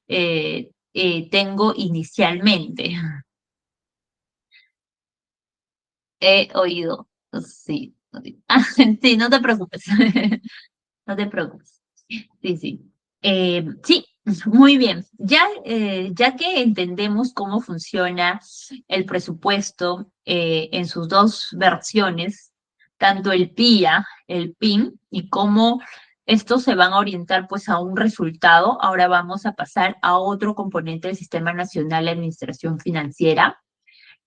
tengo inicialmente? He oído, sí. Ah, sí, no te preocupes. No te preocupes. Sí, sí. Sí, muy bien. Ya que entendemos cómo funciona el presupuesto en sus dos versiones, tanto el PIA, el PIN, y cómo estos se van a orientar pues a un resultado, ahora vamos a pasar a otro componente del Sistema Nacional de Administración Financiera,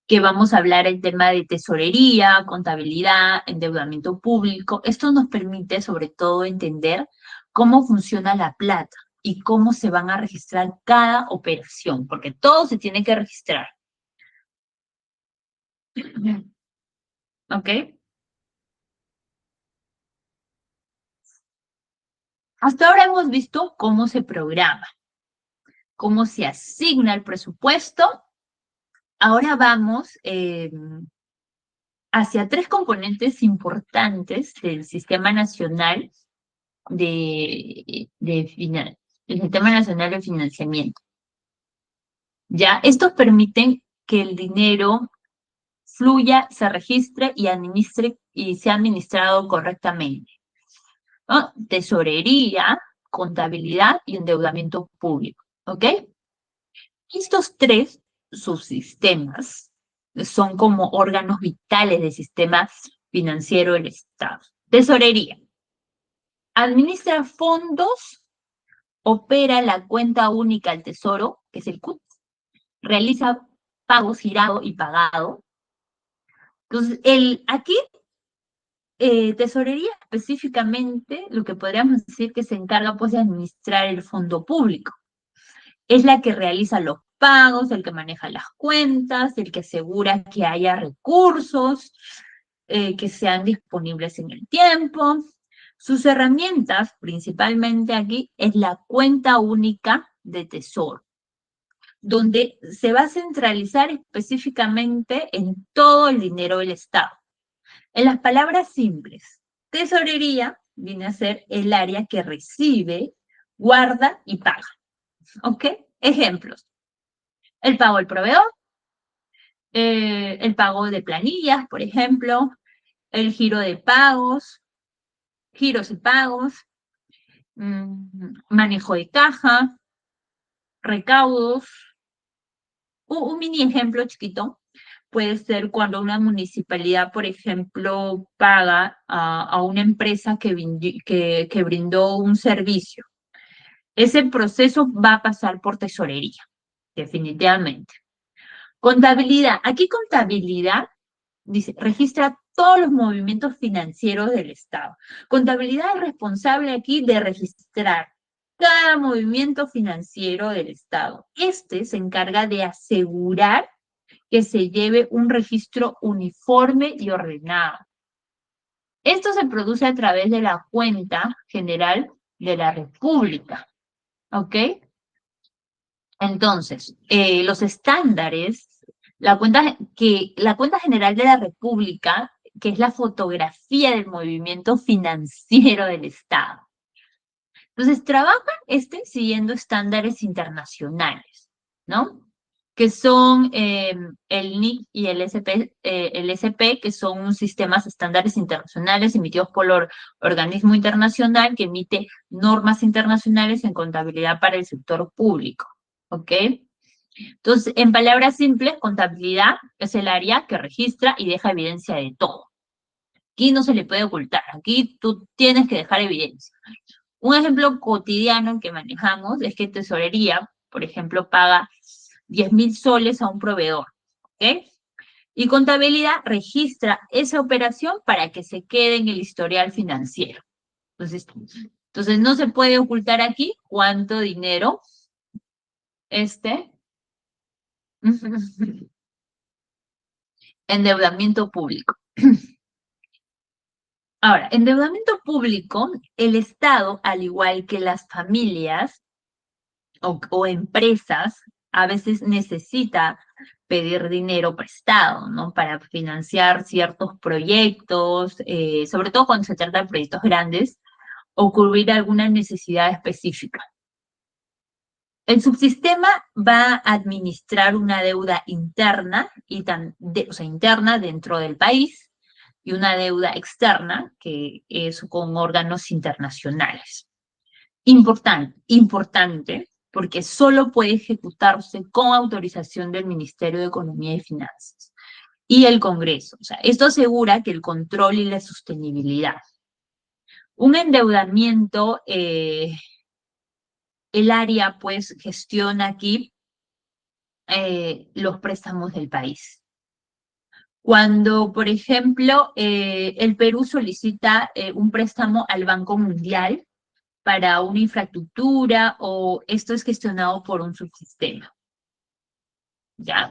que vamos a hablar el tema de tesorería, contabilidad, endeudamiento público. Esto nos permite sobre todo entender cómo funciona la plata y cómo se van a registrar cada operación, porque todo se tiene que registrar. ¿Ok? Hasta ahora hemos visto cómo se programa, cómo se asigna el presupuesto. Ahora vamos hacia tres componentes importantes del Sistema Nacional el Sistema Nacional de Financiamiento. ¿Ya? Estos permiten que el dinero fluya, se registre y administre y sea administrado correctamente, ¿no? Tesorería, contabilidad y endeudamiento público, ¿ok? Estos tres subsistemas son como órganos vitales del sistema financiero del Estado. Tesorería. Administra fondos, opera la cuenta única al tesoro, que es el CUT, realiza pagos girado y pagado. Entonces, aquí, tesorería específicamente, lo que podríamos decir que se encarga pues de administrar el fondo público. Es la que realiza los pagos, el que maneja las cuentas, el que asegura que haya recursos, que sean disponibles en el tiempo. Sus herramientas, principalmente aquí, es la cuenta única de tesoro, donde se va a centralizar específicamente en todo el dinero del Estado. En las palabras simples, tesorería viene a ser el área que recibe, guarda y paga. ¿Ok? Ejemplos. El pago al proveedor, el pago de planillas, por ejemplo, el giro de pagos, giros y pagos, manejo de caja, recaudos. Un mini ejemplo chiquito puede ser cuando una municipalidad, por ejemplo, paga a una empresa que brindó un servicio. Ese proceso va a pasar por tesorería, definitivamente. Contabilidad. Aquí contabilidad dice, registra todos los movimientos financieros del Estado. Contabilidad es responsable aquí de registrar cada movimiento financiero del Estado. Este se encarga de asegurar que se lleve un registro uniforme y ordenado. Esto se produce a través de la cuenta general de la República, ¿ok? Entonces, los estándares, la cuenta general de la República que es la fotografía del movimiento financiero del Estado. Entonces, trabajan siguiendo estándares internacionales, ¿no? Que son el NIC y el SP, que son sistemas estándares internacionales emitidos por el organismo internacional que emite normas internacionales en contabilidad para el sector público, ¿ok? Entonces, en palabras simples, contabilidad es el área que registra y deja evidencia de todo. Aquí no se le puede ocultar, aquí tú tienes que dejar evidencia. Un ejemplo cotidiano que manejamos es que tesorería, por ejemplo, paga 10.000 soles a un proveedor, ¿ok? Y contabilidad registra esa operación para que se quede en el historial financiero. Entonces no se puede ocultar aquí cuánto dinero endeudamiento público. Ahora, endeudamiento público, el Estado, al igual que las familias o empresas, a veces necesita pedir dinero prestado, ¿no? Para financiar ciertos proyectos, sobre todo cuando se trata de proyectos grandes, o cubrir alguna necesidad específica. El subsistema va a administrar una deuda interna, interna dentro del país, y una deuda externa, que es con órganos internacionales. Importante, porque solo puede ejecutarse con autorización del Ministerio de Economía y Finanzas y el Congreso. O sea, esto asegura que el control y la sostenibilidad. Un endeudamiento, el área pues gestiona aquí los préstamos del país. Cuando, por ejemplo, el Perú solicita un préstamo al Banco Mundial para una infraestructura, o esto es gestionado por un subsistema, ¿ya?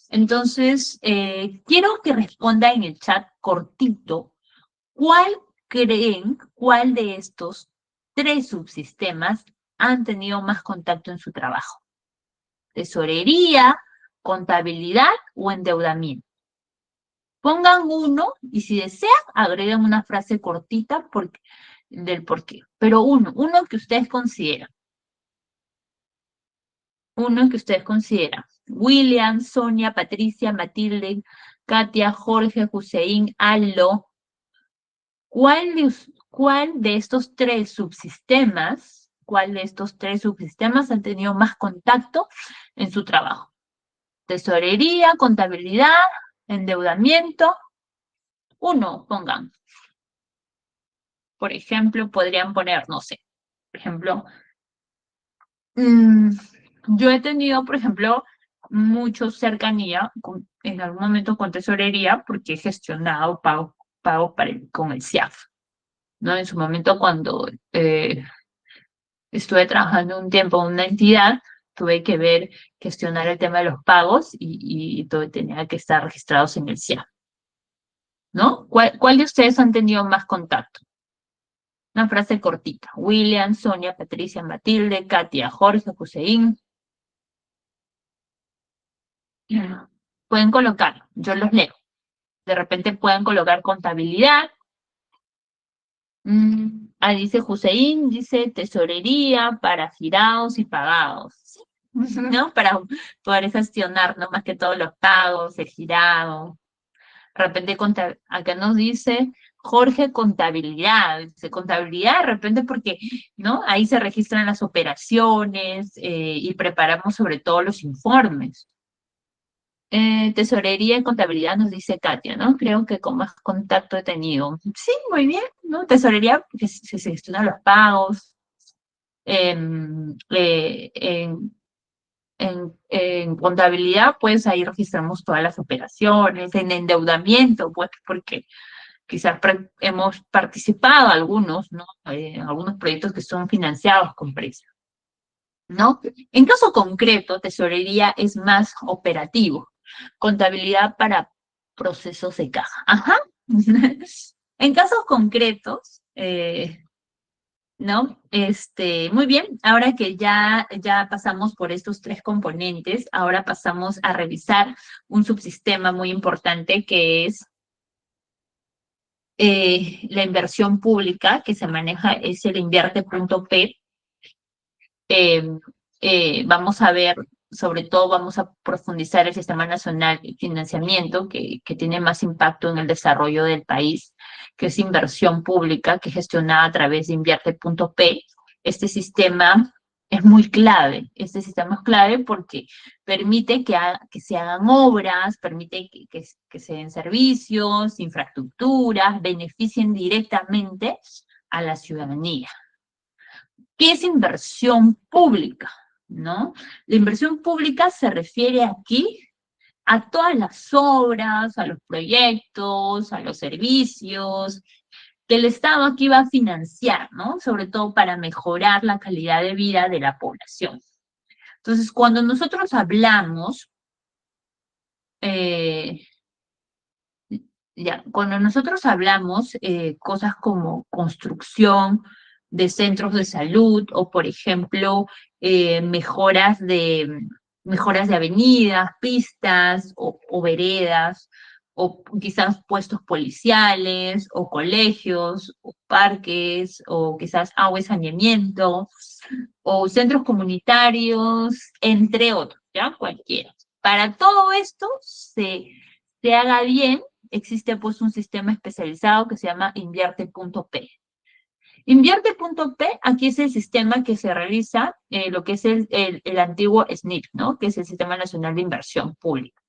Entonces, quiero que responda en el chat cortito, cuál de estos 3 subsistemas han tenido más contacto en su trabajo? ¿Tesorería, contabilidad o endeudamiento? Pongan uno y si desean, agreguen una frase cortita del por qué. Pero uno que ustedes consideran. Uno que ustedes consideran. William, Sonia, Patricia, Matilde, Katia, Jorge, Hussein, Aldo. ¿Cuál de estos 3 subsistemas, han tenido más contacto en su trabajo? Tesorería, contabilidad, endeudamiento. Uno, pongan. Por ejemplo, podrían poner, no sé, por ejemplo, yo he tenido, por ejemplo, mucho cercanía en algún momento con tesorería porque he gestionado pago con el CIAF, ¿no? En su momento cuando estuve trabajando un tiempo en una entidad, tuve que gestionar el tema de los pagos y todo tenía que estar registrados en el CIAF, ¿no? ¿Cuál de ustedes han tenido más contacto? Una frase cortita. William, Sonia, Patricia, Matilde, Katia, Jorge, Hussein. Pueden colocar, yo los leo. De repente pueden colocar contabilidad. Dice Hussein, dice tesorería para girados y pagados. ¿Sí? ¿No? Para poder gestionar, ¿no? Más que todos los pagos, el girado. De repente, acá nos dice Jorge contabilidad. Dice contabilidad de repente porque, ¿no? Ahí se registran las operaciones y preparamos sobre todo los informes. Tesorería y contabilidad nos dice Katia, ¿no? Creo que con más contacto he tenido. Sí, muy bien, ¿no? Tesorería, que se gestionan los pagos. En contabilidad, pues ahí registramos todas las operaciones. En endeudamiento, pues porque quizás hemos participado algunos, ¿no? En algunos proyectos que son financiados con precios, ¿no? En caso concreto, tesorería es más operativo. Contabilidad para procesos de caja. Ajá. En casos concretos, ¿no? Muy bien, ahora que ya pasamos por estos 3 componentes, ahora pasamos a revisar un subsistema muy importante que es La inversión pública que se maneja es el invierte.p. Eh, Vamos a ver, sobre todo vamos a profundizar el Sistema Nacional de Financiamiento, que tiene más impacto en el desarrollo del país, que es inversión pública, que es gestionada a través de invierte.p. Este sistema es muy clave. Este sistema es clave porque permite que se hagan obras, permite que se den servicios, infraestructuras, beneficien directamente a la ciudadanía. ¿Qué es inversión pública? ¿No? La inversión pública se refiere aquí a todas las obras, a los proyectos, a los servicios que el Estado aquí va a financiar, ¿no? Sobre todo para mejorar la calidad de vida de la población. Entonces, cuando nosotros hablamos, eh, cuando nosotros hablamos cosas como construcción de centros de salud o, por ejemplo, mejoras de avenidas, pistas o veredas, o quizás puestos policiales, o colegios, o parques, o quizás agua y saneamiento, o centros comunitarios, entre otros, ¿ya? Cualquiera. Para todo esto se haga bien, existe pues un sistema especializado que se llama Invierte.p. Invierte.p, aquí es el sistema que se realiza, lo que es el antiguo SNIP, ¿no? Que es el Sistema Nacional de Inversión Pública.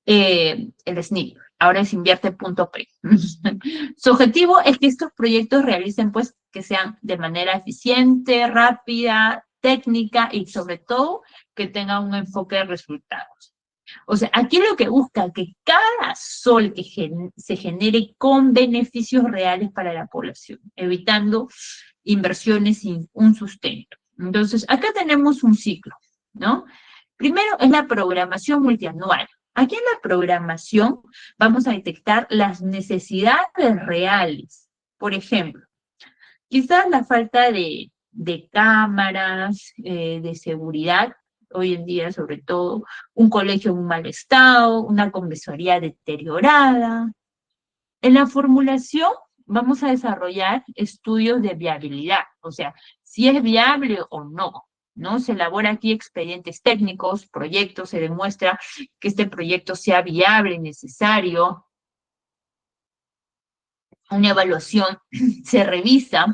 El SNIP, ahora es Invierte.p. Su objetivo es que estos proyectos realicen, pues, que sean de manera eficiente, rápida, técnica y sobre todo que tengan un enfoque de resultados. O sea, aquí lo que busca que cada sol que se genere con beneficios reales para la población, evitando inversiones sin un sustento. Entonces, acá tenemos un ciclo, ¿no? Primero es la programación multianual. Aquí en la programación vamos a detectar las necesidades reales. Por ejemplo, quizás la falta de cámaras, de seguridad, hoy en día sobre todo, un colegio en un mal estado, una comisaría deteriorada. En la formulación vamos a desarrollar estudios de viabilidad, o sea, si es viable o no, ¿no? Se elabora aquí expedientes técnicos, proyectos, se demuestra que este proyecto sea viable y necesario. Una evaluación se revisa,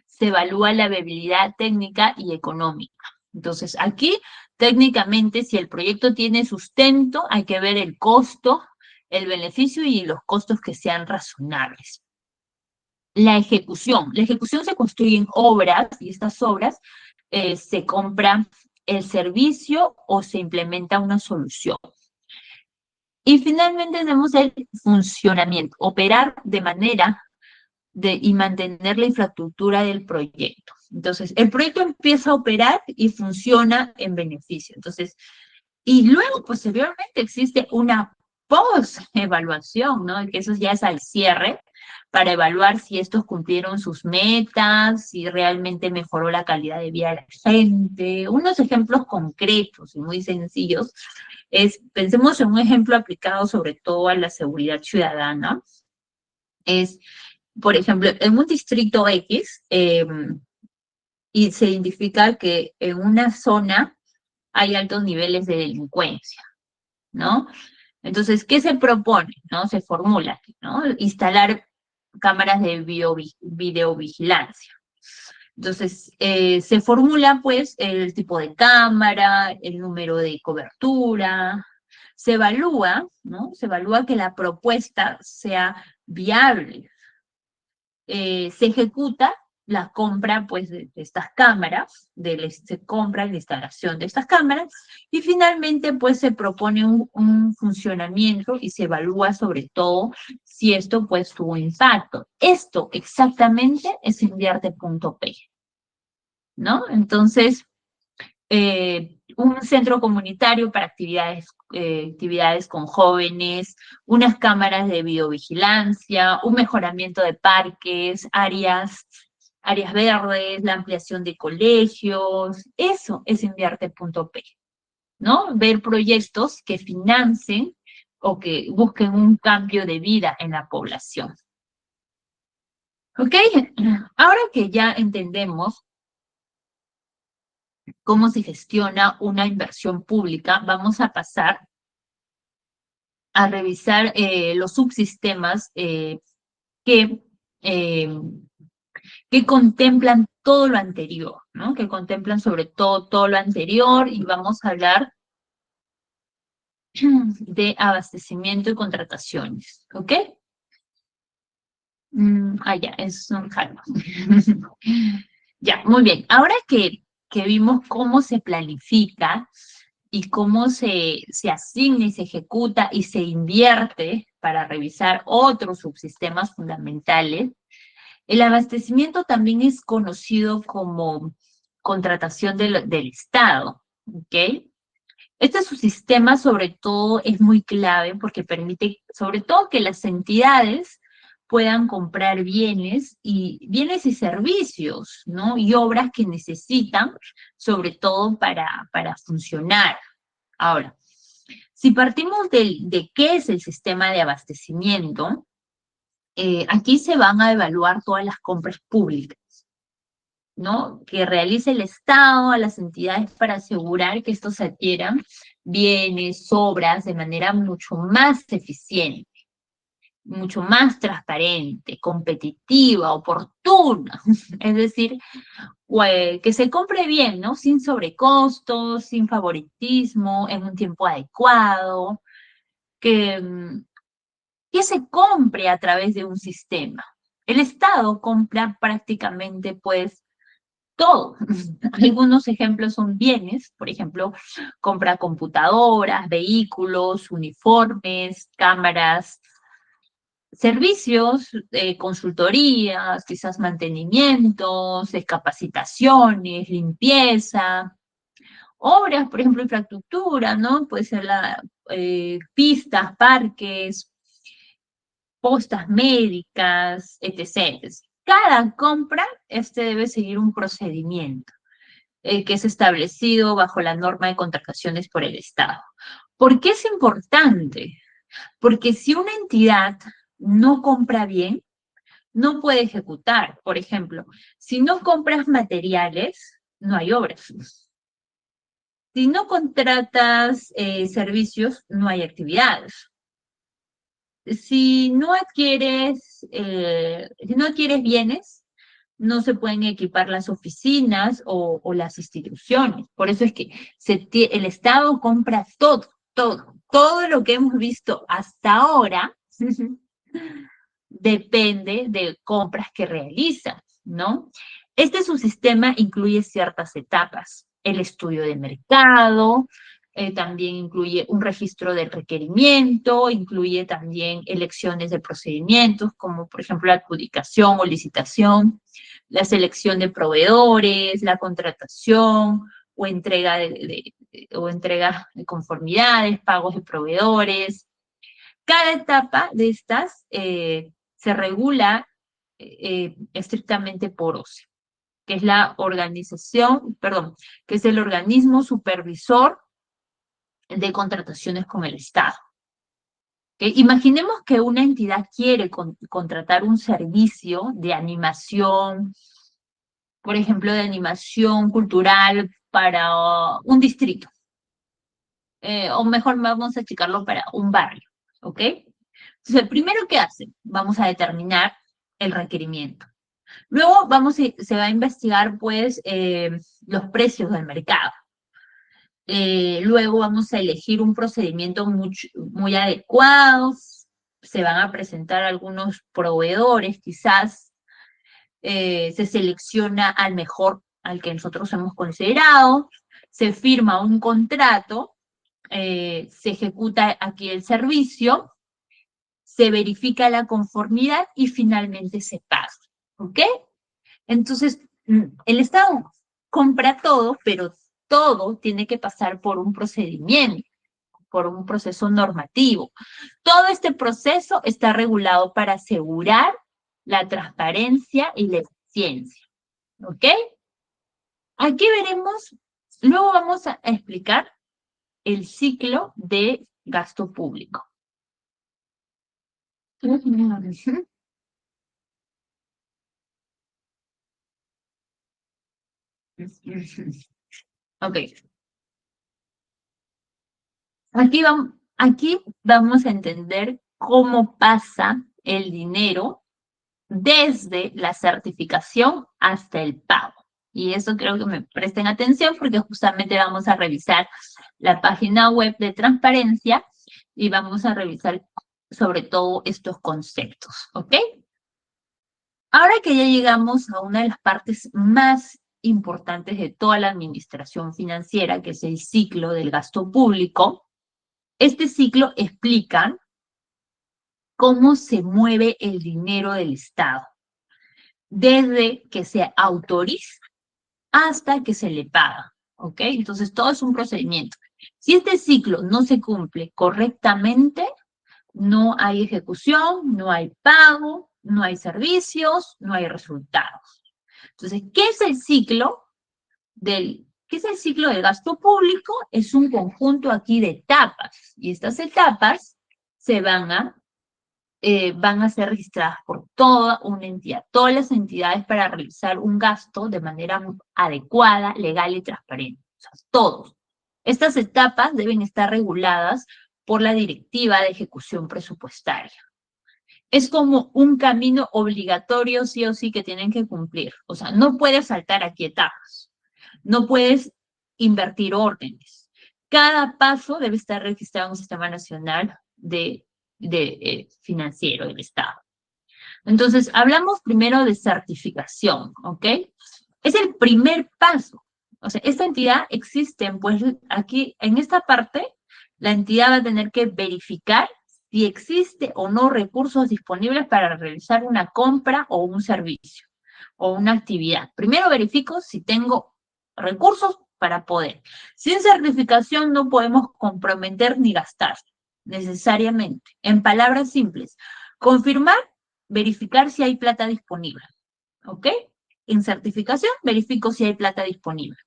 se evalúa la viabilidad técnica y económica. Entonces, aquí, técnicamente, si el proyecto tiene sustento, hay que ver el costo, el beneficio y los costos que sean razonables. La ejecución se construyen obras y estas obras se compra el servicio o se implementa una solución. Y finalmente tenemos el funcionamiento, operar de manera y mantener la infraestructura del proyecto. Entonces, el proyecto empieza a operar y funciona en beneficio. Entonces, y luego, posteriormente, existe una post-evaluación, ¿no? Que eso ya es al cierre, para evaluar si estos cumplieron sus metas, si realmente mejoró la calidad de vida de la gente. Unos ejemplos concretos y muy sencillos pensemos en un ejemplo aplicado sobre todo a la seguridad ciudadana, es, por ejemplo, en un distrito X, y se identifica que en una zona hay altos niveles de delincuencia, ¿no? Entonces, ¿qué se propone? ¿No? Se formula, ¿no? Instalar cámaras de videovigilancia. Entonces, se formula, pues, el tipo de cámara, el número de cobertura, se evalúa, ¿no? Se evalúa que la propuesta sea viable. Se ejecuta la compra, pues, de estas cámaras, se compra la instalación de estas cámaras, y finalmente, pues, se propone un funcionamiento y se evalúa sobre todo si esto, pues, tuvo impacto. Esto exactamente es Invierte.p, ¿no? Entonces, un centro comunitario para actividades con jóvenes, unas cámaras de videovigilancia, un mejoramiento de parques, áreas verdes, la ampliación de colegios. Eso es Invierte.p, ¿no? Ver proyectos que financien o que busquen un cambio de vida en la población. ¿Ok? Ahora que ya entendemos cómo se gestiona una inversión pública, vamos a pasar a revisar los subsistemas que, eh, que contemplan todo lo anterior, ¿no? Que contemplan sobre todo lo anterior y vamos a hablar de abastecimiento y contrataciones, ¿ok? Ya, es un calma. Ya, muy bien. Ahora que vimos cómo se planifica y cómo se asigna y se ejecuta y se invierte para revisar otros subsistemas fundamentales, el abastecimiento también es conocido como contratación del Estado, ¿ok? Este subsistema sobre todo es muy clave porque permite sobre todo que las entidades puedan comprar bienes y servicios, ¿no? Y obras que necesitan, sobre todo para funcionar. Ahora, si partimos de qué es el sistema de abastecimiento, aquí se van a evaluar todas las compras públicas, ¿no? Que realice el Estado a las entidades para asegurar que estos adquieran bienes, obras de manera mucho más eficiente, mucho más transparente, competitiva, oportuna. Es decir, que se compre bien, ¿no? Sin sobrecostos, sin favoritismo, en un tiempo adecuado, que, que se compre a través de un sistema. El Estado compra prácticamente, pues, todo. Algunos ejemplos son bienes, por ejemplo, compra computadoras, vehículos, uniformes, cámaras, servicios, consultorías, quizás mantenimientos, capacitaciones, limpieza, obras, por ejemplo, infraestructura, ¿no? Puede ser pistas, parques, postas médicas, etc. Cada compra, debe seguir un procedimiento que es establecido bajo la norma de contrataciones por el Estado. ¿Por qué es importante? Porque si una entidad no compra bien, no puede ejecutar. Por ejemplo, si no compras materiales, no hay obras. Si no contratas servicios, no hay actividades. Si no adquieres bienes, no se pueden equipar las oficinas o las instituciones. Por eso es que el Estado compra todo lo que hemos visto hasta ahora depende de compras que realizas, ¿no? Este subsistema incluye ciertas etapas, el estudio de mercado, también incluye un registro del requerimiento, incluye también elecciones de procedimientos, como por ejemplo la adjudicación o licitación, la selección de proveedores, la contratación o entrega de conformidades, pagos de proveedores. Cada etapa de estas se regula estrictamente por OCE, que es la organización, perdón, que es el organismo supervisor de contrataciones con el Estado. ¿Okay? Imaginemos que una entidad quiere contratar un servicio de animación, por ejemplo, de animación cultural para un distrito, o mejor vamos a achicarlo para un barrio, ¿ok? Entonces, primero que hacen, vamos a determinar el requerimiento. Luego se va a investigar, pues, los precios del mercado. Luego vamos a elegir un procedimiento muy adecuado. Se van a presentar algunos proveedores, quizás. Se selecciona al mejor, al que nosotros hemos considerado. Se firma un contrato. Se ejecuta aquí el servicio. Se verifica la conformidad y finalmente se paga. ¿Ok? Entonces, el Estado compra todo, pero todo tiene que pasar por un procedimiento, por un proceso normativo. Todo este proceso está regulado para asegurar la transparencia y la eficiencia. ¿Ok? Aquí veremos, luego vamos a explicar el ciclo de gasto público. Ok, aquí vamos a entender cómo pasa el dinero desde la certificación hasta el pago. Y eso creo que me presten atención porque justamente vamos a revisar la página web de transparencia y vamos a revisar sobre todo estos conceptos, ¿ok? Ahora que ya llegamos a una de las partes más importantes de toda la administración financiera, que es el ciclo del gasto público, este ciclo explica cómo se mueve el dinero del Estado, desde que se autoriza hasta que se le paga, ¿ok? Entonces, todo es un procedimiento. Si este ciclo no se cumple correctamente, no hay ejecución, no hay pago, no hay servicios, no hay resultados. Entonces, ¿qué es el ciclo del gasto público? Es un conjunto aquí de etapas, y estas etapas se van a ser registradas por toda una entidad, todas las entidades para realizar un gasto de manera adecuada, legal y transparente. O sea, todos. Estas etapas deben estar reguladas por la Directiva de Ejecución Presupuestaria. Es como un camino obligatorio, sí o sí, que tienen que cumplir. O sea, no puedes saltar aquí etapas. No puedes invertir órdenes. Cada paso debe estar registrado en un sistema nacional de financiero del Estado. Entonces, hablamos primero de certificación, ¿ok? Es el primer paso. O sea, esta entidad existe, pues aquí en esta parte, la entidad va a tener que verificar si existe o no recursos disponibles para realizar una compra o un servicio o una actividad. Primero verifico si tengo recursos para poder. Sin certificación no podemos comprometer ni gastar necesariamente. En palabras simples, confirmar, verificar si hay plata disponible. ¿Ok? En certificación verifico si hay plata disponible.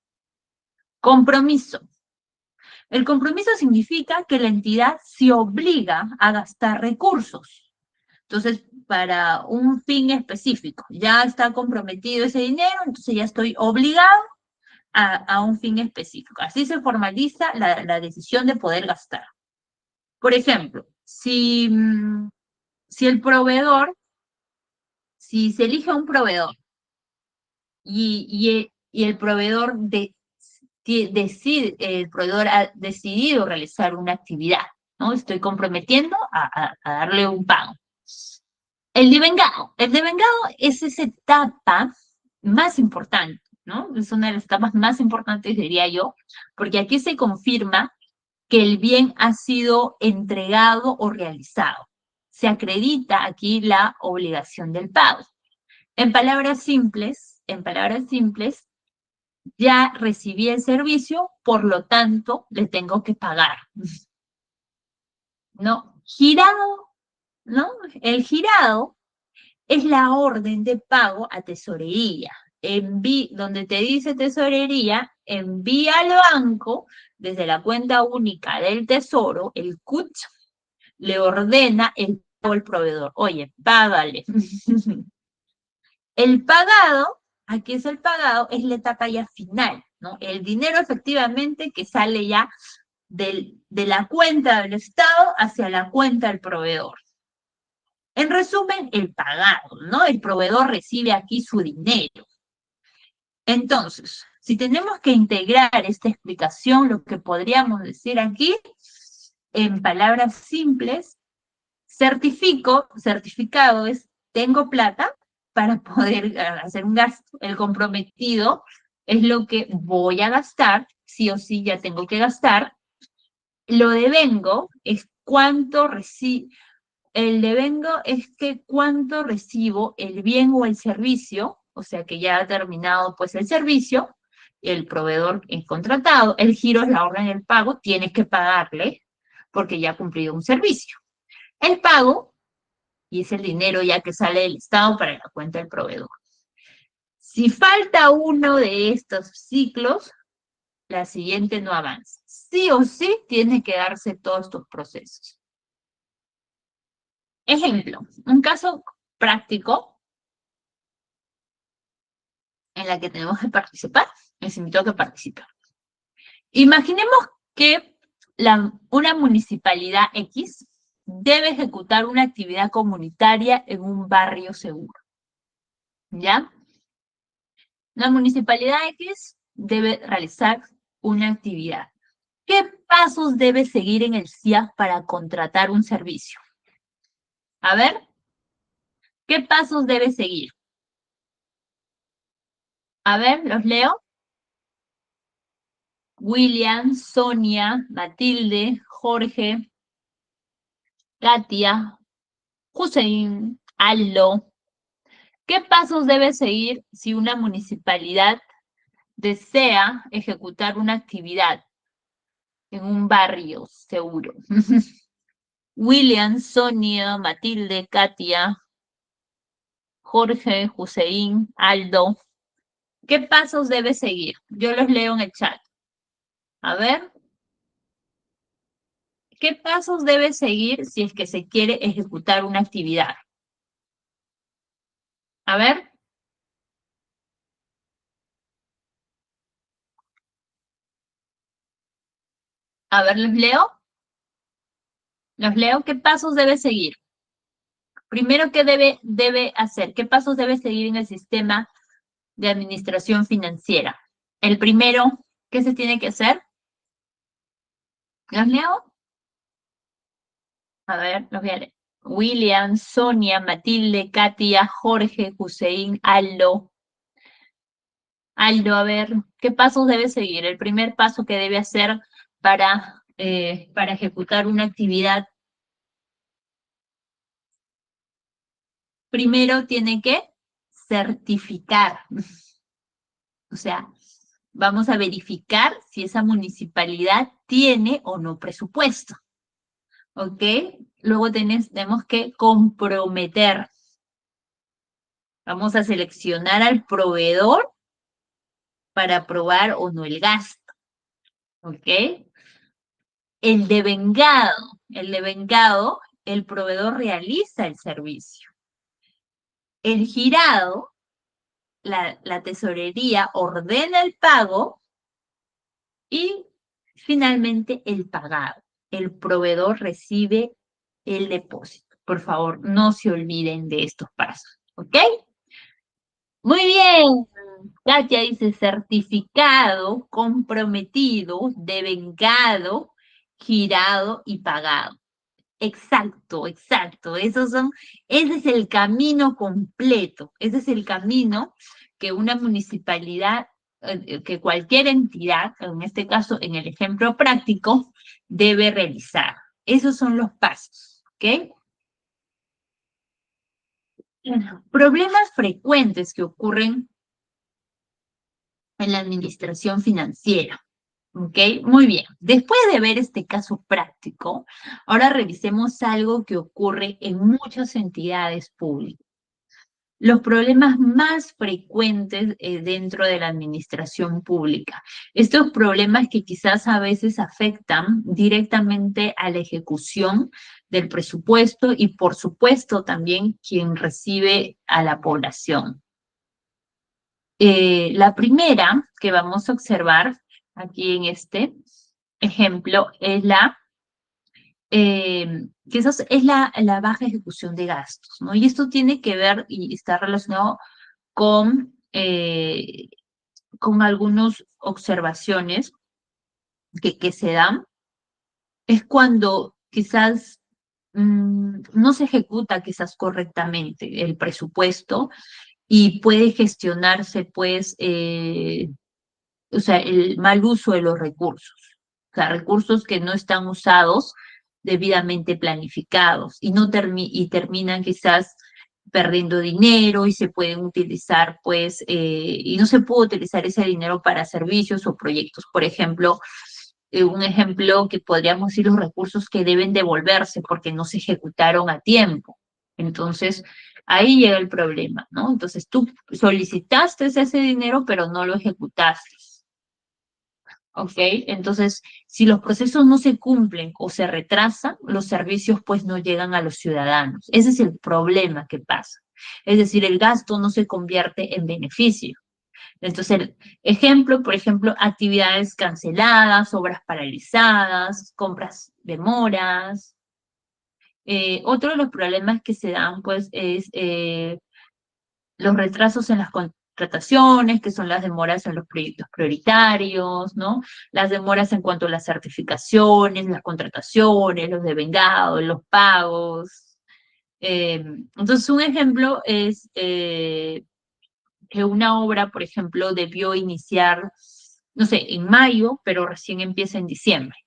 Compromiso. El compromiso significa que la entidad se obliga a gastar recursos. Entonces, para un fin específico, ya está comprometido ese dinero, entonces ya estoy obligado a un fin específico. Así se formaliza la decisión de poder gastar. Por ejemplo, si el proveedor, si se elige a un proveedor y el proveedor el proveedor ha decidido realizar una actividad, ¿no? Estoy comprometiendo a darle un pago. El devengado es esa etapa más importante, ¿no? Es una de las etapas más importantes, diría yo, porque aquí se confirma que el bien ha sido entregado o realizado. Se acredita aquí la obligación del pago. En palabras simples, ya recibí el servicio, por lo tanto, le tengo que pagar. ¿No? Girado, ¿no? El girado es la orden de pago a tesorería. Donde te dice tesorería, envía al banco desde la cuenta única del tesoro, el CUT, le ordena el pago al proveedor. Oye, págale. El pagado, aquí es el pagado, es la etapa ya final, ¿no? El dinero efectivamente que sale ya de la cuenta del Estado hacia la cuenta del proveedor. En resumen, el pagado, ¿no? El proveedor recibe aquí su dinero. Entonces, si tenemos que integrar esta explicación, lo que podríamos decir aquí, en palabras simples, certificado es, tengo plata para poder hacer un gasto. El comprometido es lo que voy a gastar, sí o sí ya tengo que gastar. Lo devengo es cuánto recibo. El devengo es que cuánto recibo el bien o el servicio, o sea que ya ha terminado pues el servicio, el proveedor es contratado, el giro es la orden del pago, tienes que pagarle porque ya ha cumplido un servicio. El pago, y es el dinero ya que sale del Estado para la cuenta del proveedor. Si falta uno de estos ciclos, la siguiente no avanza. Sí o sí tiene que darse todos estos procesos. Ejemplo, un caso práctico en la que tenemos que participar. Les invito a que participen. Imaginemos que una municipalidad X debe ejecutar una actividad comunitaria en un barrio seguro. ¿Ya? La municipalidad X debe realizar una actividad. ¿Qué pasos debe seguir en el CIAF para contratar un servicio? A ver, ¿qué pasos debe seguir? A ver, los leo. William, Sonia, Matilde, Jorge, Katia, Hussein, Aldo. ¿Qué pasos debe seguir si una municipalidad desea ejecutar una actividad en un barrio seguro? William, Sonia, Matilde, Katia, Jorge, Hussein, Aldo. ¿Qué pasos debe seguir? Yo los leo en el chat. A ver, ¿qué pasos debe seguir si es que se quiere ejecutar una actividad? A ver, los leo. Los leo. ¿Qué pasos debe seguir? Primero, ¿qué debe hacer? ¿Qué pasos debe seguir en el sistema de administración financiera? El primero, ¿qué se tiene que hacer? ¿Los leo? A ver, los voy a leer. William, Sonia, Matilde, Katia, Jorge, Hussein, Aldo. Aldo, a ver, ¿qué pasos debe seguir? El primer paso que debe hacer para ejecutar una actividad. Primero tiene que certificar. O sea, vamos a verificar si esa municipalidad tiene o no presupuesto. ¿Ok? Luego tenemos que comprometer. Vamos a seleccionar al proveedor para aprobar o no el gasto. ¿Ok? El devengado. El proveedor realiza el servicio. El girado, la tesorería ordena el pago y finalmente el pagado. El proveedor recibe el depósito. Por favor, no se olviden de estos pasos. ¿Ok? Muy bien. Katia dice certificado, comprometido, devengado, girado y pagado. Exacto, exacto. Ese es el camino completo. Ese es el camino que una municipalidad, que cualquier entidad, en este caso, en el ejemplo práctico, debe realizar. Esos son los pasos, ¿ok? Problemas frecuentes que ocurren en la administración financiera. ¿Ok? Muy bien. Después de ver este caso práctico, ahora revisemos algo que ocurre en muchas entidades públicas. Los problemas más frecuentes dentro de la administración pública. Estos problemas que quizás a veces afectan directamente a la ejecución del presupuesto y, por supuesto, también quien recibe a la población. La primera que vamos a observar aquí en este ejemplo es la baja ejecución de gastos, ¿no? Y esto tiene que ver y está relacionado con algunas observaciones que se dan. Es cuando quizás no se ejecuta quizás correctamente el presupuesto y puede gestionarse, pues, o sea, el mal uso de los recursos. O sea, recursos que no están usados debidamente planificados y terminan quizás perdiendo dinero y se pueden utilizar, pues, y no se puede utilizar ese dinero para servicios o proyectos. Por ejemplo, un ejemplo que podríamos decir los recursos que deben devolverse porque no se ejecutaron a tiempo. Entonces, ahí llega el problema, ¿no? Entonces, tú solicitaste ese dinero, pero no lo ejecutaste. ¿Ok? Entonces, si los procesos no se cumplen o se retrasan, los servicios pues no llegan a los ciudadanos. Ese es el problema que pasa. Es decir, el gasto no se convierte en beneficio. Entonces, ejemplo, por ejemplo, actividades canceladas, obras paralizadas, compras demoras. Otro de los problemas que se dan, pues, es los retrasos en las contrataciones, que son las demoras en los proyectos prioritarios, ¿no? Las demoras en cuanto a las certificaciones, las contrataciones, los devengados, los pagos. Entonces, un ejemplo es que una obra, por ejemplo, debió iniciar, no sé, en mayo, pero recién empieza en diciembre.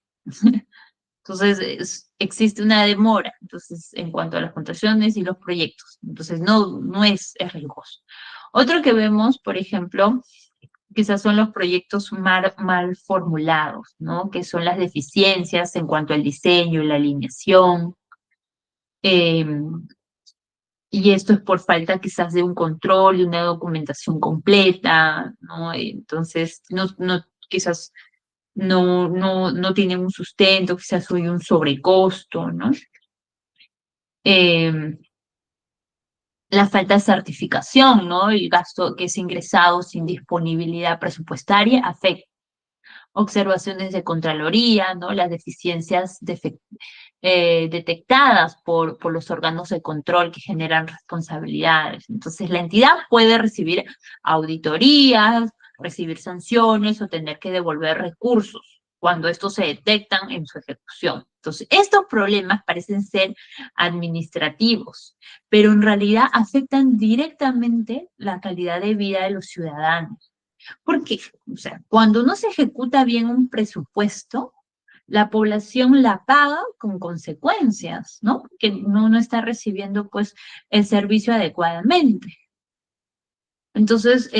Entonces, existe una demora, entonces, en cuanto a las contrataciones y los proyectos. Entonces, no es riesgoso. Otro que vemos, por ejemplo, quizás son los proyectos mal formulados, ¿no? Que son las deficiencias en cuanto al diseño y la alineación. Eh, y esto es por falta quizás de un control, de una documentación completa, ¿no? Entonces, quizás no tienen un sustento, quizás hay un sobrecosto, ¿no? Eh, la falta de certificación, ¿no? El gasto que es ingresado sin disponibilidad presupuestaria afecta. Observaciones de Contraloría, ¿no? Las deficiencias detectadas por los órganos de control que generan responsabilidades. Entonces, la entidad puede recibir auditorías, recibir sanciones o tener que devolver recursos cuando estos se detectan en su ejecución. Entonces, estos problemas parecen ser administrativos, pero en realidad afectan directamente la calidad de vida de los ciudadanos. Porque, o sea, cuando no se ejecuta bien un presupuesto, la población la paga con consecuencias, ¿no? Que no está recibiendo, pues, el servicio adecuadamente. Entonces,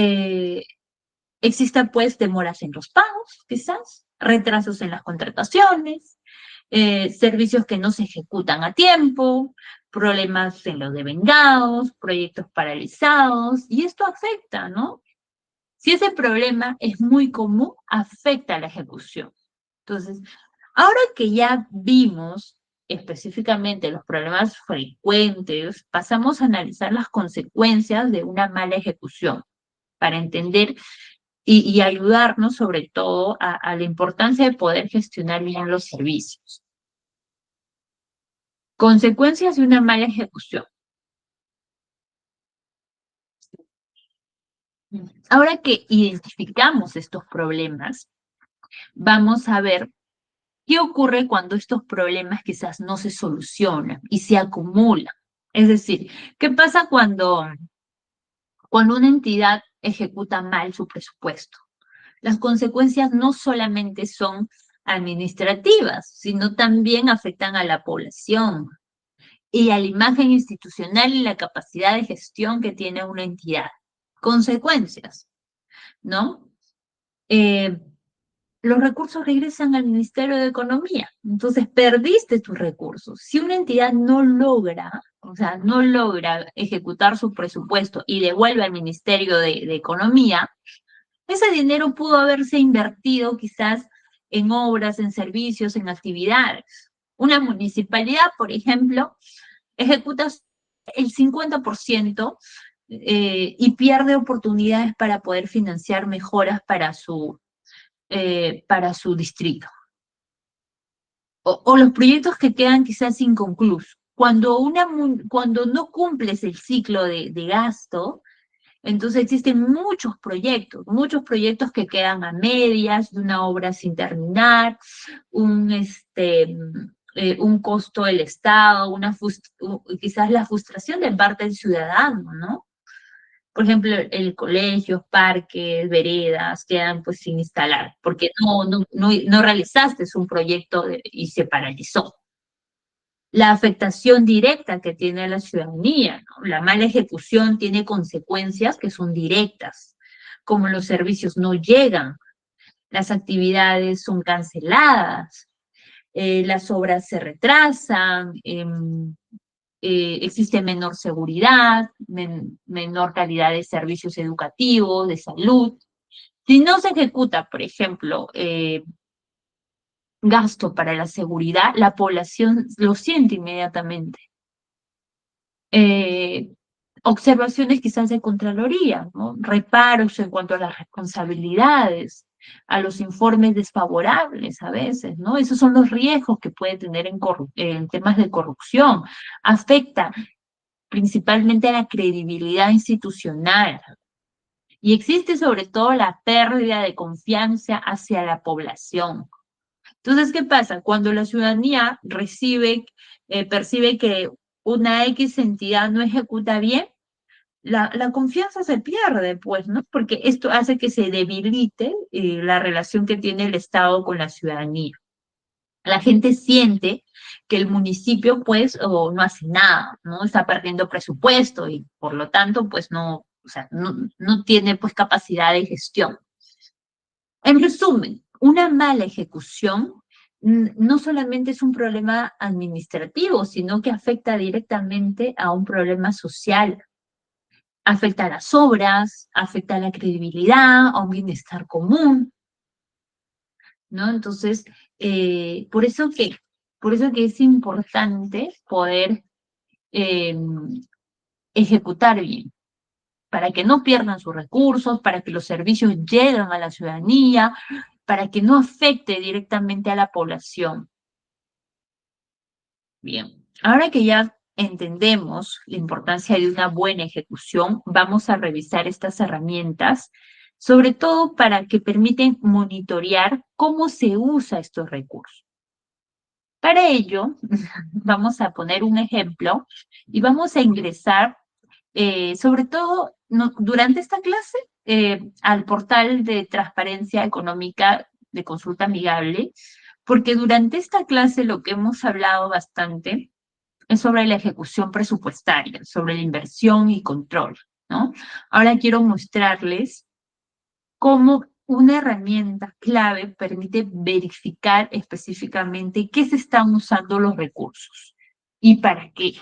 existen, pues, demoras en los pagos, quizás, retrasos en las contrataciones, servicios que no se ejecutan a tiempo, problemas en los devengados, proyectos paralizados, y esto afecta, ¿no? Si ese problema es muy común, afecta a la ejecución. Entonces, ahora que ya vimos específicamente los problemas frecuentes, pasamos a analizar las consecuencias de una mala ejecución para entender y ayudarnos sobre todo a la importancia de poder gestionar bien los servicios. Consecuencias de una mala ejecución. Ahora que identificamos estos problemas, vamos a ver qué ocurre cuando estos problemas quizás no se solucionan y se acumulan. Es decir, ¿qué pasa cuando una entidad ejecuta mal su presupuesto? Las consecuencias no solamente son administrativas, sino también afectan a la población y a la imagen institucional y la capacidad de gestión que tiene una entidad. Consecuencias, ¿no? Eh, los recursos regresan al Ministerio de Economía. Entonces, perdiste tus recursos. Si una entidad no logra, o sea, no logra ejecutar su presupuesto y devuelve al Ministerio de Economía, ese dinero pudo haberse invertido quizás en obras, en servicios, en actividades. Una municipalidad, por ejemplo, ejecuta el 50% y pierde oportunidades para poder financiar mejoras para su distrito. O los proyectos que quedan quizás inconclusos. Cuando no cumples el ciclo de gasto, entonces existen muchos proyectos que quedan a medias, de una obra sin terminar, un costo del Estado, quizás la frustración de parte del ciudadano, ¿no? Por ejemplo, el colegio, parques, veredas quedan pues sin instalar, porque no realizaste un proyecto y se paralizó. La afectación directa que tiene la ciudadanía, ¿no? La mala ejecución tiene consecuencias que son directas, como los servicios no llegan, las actividades son canceladas, las obras se retrasan, existe menor seguridad, menor calidad de servicios educativos, de salud. Si no se ejecuta, por ejemplo, gasto para la seguridad, la población lo siente inmediatamente. Eh, Observaciones quizás de Contraloría, ¿no? Reparos en cuanto a las responsabilidades, a los informes desfavorables a veces, ¿no? Esos son los riesgos que puede tener en temas de corrupción. Afecta principalmente a la credibilidad institucional y existe sobre todo la pérdida de confianza hacia la población. Entonces, ¿qué pasa? Cuando la ciudadanía percibe que una X entidad no ejecuta bien, la confianza se pierde, pues, ¿no? Porque esto hace que se debilite la relación que tiene el Estado con la ciudadanía. La gente siente que el municipio, pues, o no hace nada, ¿no? Está perdiendo presupuesto y por lo tanto, pues, no, o sea, no tiene, pues, capacidad de gestión. En resumen, una mala ejecución no solamente es un problema administrativo, sino que afecta directamente a un problema social. Afecta a las obras, afecta a la credibilidad, a un bienestar común, ¿no? Entonces, por por eso que es importante poder eh, ejecutar bien, para que no pierdan sus recursos, para que los servicios lleguen a la ciudadanía, para que no afecte directamente a la población. Bien, ahora que ya entendemos la importancia de una buena ejecución, vamos a revisar estas herramientas, sobre todo para que permiten monitorear cómo se usa estos recursos. Para ello, vamos a poner un ejemplo y vamos a ingresar, sobre todo durante esta clase, al portal de transparencia económica de consulta amigable, porque durante esta clase lo que hemos hablado bastante es sobre la ejecución presupuestaria, sobre la inversión y control, ¿no? Ahora quiero mostrarles cómo una herramienta clave permite verificar específicamente qué se están usando los recursos y para qué,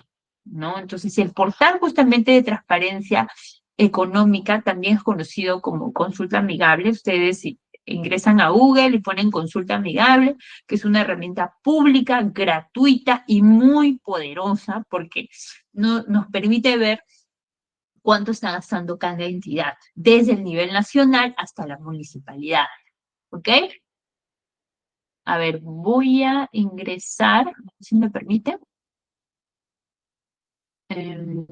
¿no? Entonces, el portal justamente de transparencia económica también es conocido como consulta amigable. Ustedes ingresan a Google y ponen consulta amigable, que es una herramienta pública, gratuita y muy poderosa porque nos permite ver cuánto está gastando cada entidad, desde el nivel nacional hasta la municipalidad. ¿Ok? A ver, voy a ingresar, si me permite. Eh,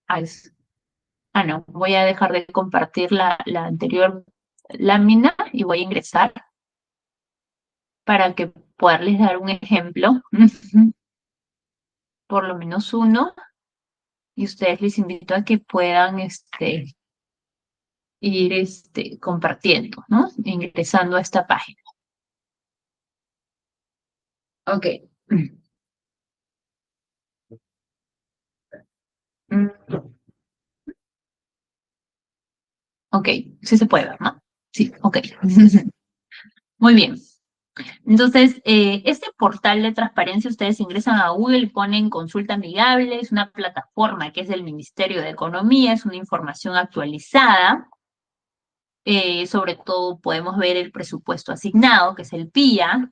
ah, no, voy a dejar de compartir la anterior lámina y voy a ingresar para que poderles dar un ejemplo, por lo menos uno, y ustedes les invito a que puedan ir compartiendo, ¿no? Ingresando a esta página. Ok. Ok, sí se puede ver, ¿no? Sí, ok. Muy bien. Entonces, este portal de transparencia, ustedes ingresan a Google y ponen consulta amigable, es una plataforma que es del Ministerio de Economía, es una información actualizada. Sobre todo podemos ver el presupuesto asignado, que es el PIA,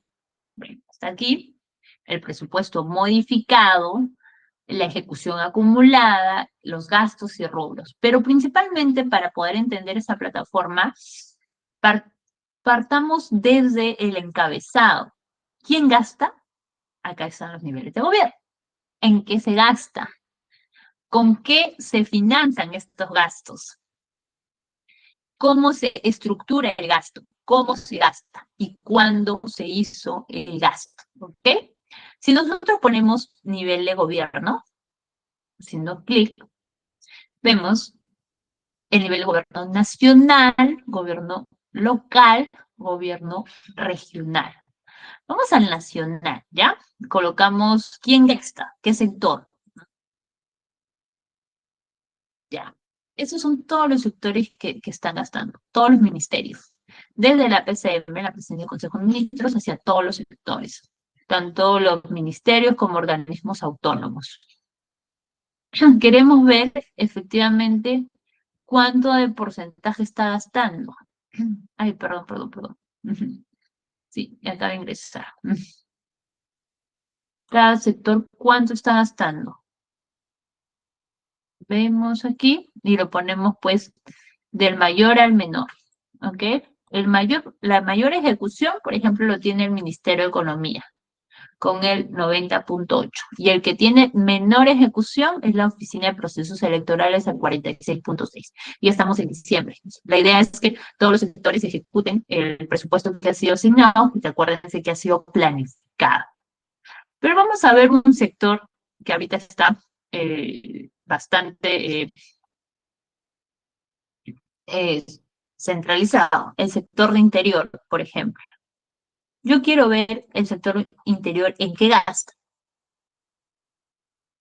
bueno, está aquí, el presupuesto modificado, la ejecución acumulada, los gastos y rubros. Pero principalmente para poder entender esa plataforma, partamos desde el encabezado. ¿Quién gasta? Acá están los niveles de gobierno. ¿En qué se gasta? ¿Con qué se financian estos gastos? ¿Cómo se estructura el gasto? ¿Cómo se gasta? ¿Y cuándo se hizo el gasto? ¿Ok? Si nosotros ponemos nivel de gobierno, haciendo clic, vemos el nivel de gobierno nacional, gobierno local, gobierno regional. Vamos al nacional, ¿ya? Colocamos quién gasta, qué sector, ¿ya? Esos son todos los sectores que están gastando, todos los ministerios. Desde la PCM, la Presidencia del Consejo de Ministros, hacia todos los sectores, tanto los ministerios como organismos autónomos. Queremos ver efectivamente cuánto de porcentaje está gastando. Ay, perdón. Sí, ya acaba de ingresar. Cada sector, ¿cuánto está gastando? Vemos aquí y lo ponemos pues del mayor al menor, ¿ok? La mayor ejecución, por ejemplo, lo tiene el Ministerio de Economía, con el 90,8. Y el que tiene menor ejecución es la Oficina de Procesos Electorales al 46,6. Y estamos en diciembre. La idea es que todos los sectores ejecuten el presupuesto que ha sido asignado, y acuérdense que ha sido planificado. Pero vamos a ver un sector que ahorita está bastante eh, centralizado, el sector de interior, por ejemplo. Yo quiero ver el sector interior en qué gasta,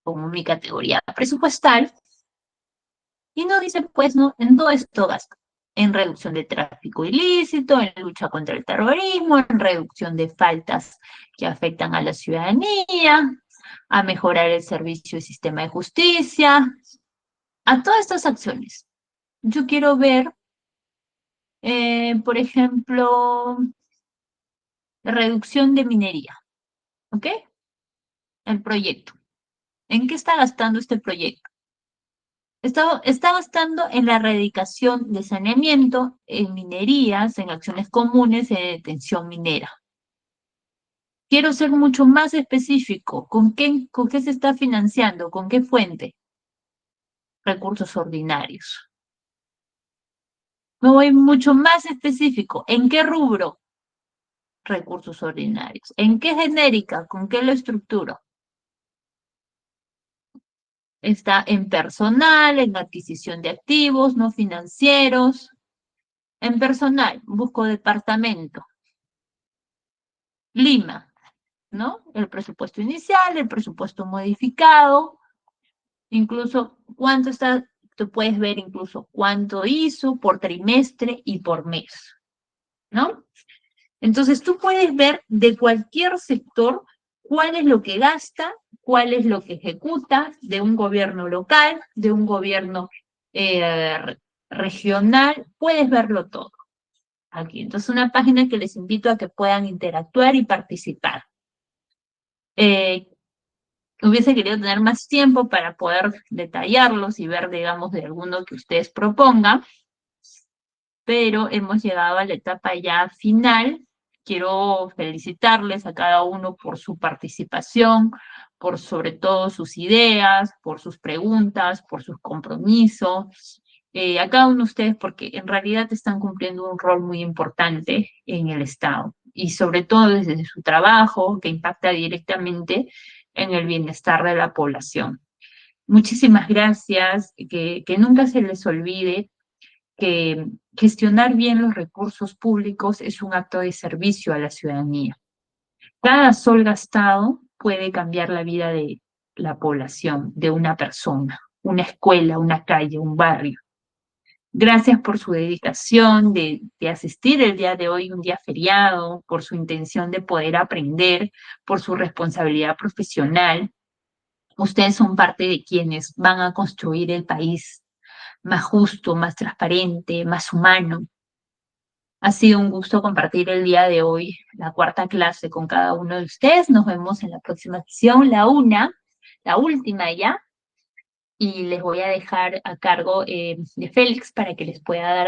como mi categoría presupuestal, y no dice, pues, no, en todo esto gasta. En reducción de tráfico ilícito, en lucha contra el terrorismo, en reducción de faltas que afectan a la ciudadanía, a mejorar el servicio y sistema de justicia, a todas estas acciones. Yo quiero ver, por ejemplo, reducción de minería, ¿ok? El proyecto. ¿En qué está gastando este proyecto? Está gastando en la erradicación de saneamiento, en minerías, en acciones comunes, en detención minera. Quiero ser mucho más específico. ¿Con qué se está financiando? ¿Con qué fuente? Recursos ordinarios. Me voy mucho más específico. ¿En qué rubro? Recursos ordinarios. ¿En qué genérica? ¿Con qué lo estructuro? Está en personal, en adquisición de activos no financieros. En personal, busco departamento. Lima, ¿no? El presupuesto inicial, el presupuesto modificado, incluso cuánto está, tú puedes ver incluso cuánto hizo por trimestre y por mes, ¿no? Entonces tú puedes ver de cualquier sector cuál es lo que gasta, cuál es lo que ejecuta de un gobierno local, de un gobierno regional, puedes verlo todo aquí. Entonces, una página que les invito a que puedan interactuar y participar. Hubiese querido tener más tiempo para poder detallarlos y ver, digamos, de alguno que ustedes propongan, pero hemos llegado a la etapa ya final. Quiero felicitarles a cada uno por su participación, por sobre todo sus ideas, por sus preguntas, por sus compromisos. A cada uno de ustedes porque en realidad están cumpliendo un rol muy importante en el Estado y sobre todo desde su trabajo que impacta directamente en el bienestar de la población. Muchísimas gracias, que nunca se les olvide que gestionar bien los recursos públicos es un acto de servicio a la ciudadanía. Cada sol gastado puede cambiar la vida de la población, de una persona, una escuela, una calle, un barrio. Gracias por su dedicación de asistir el día de hoy, un día feriado, por su intención de poder aprender, por su responsabilidad profesional. Ustedes son parte de quienes van a construir el país más justo, más transparente, más humano. Ha sido un gusto compartir el día de hoy la cuarta clase con cada uno de ustedes. Nos vemos en la próxima sesión, la última ya, y les voy a dejar a cargo de Félix para que les pueda dar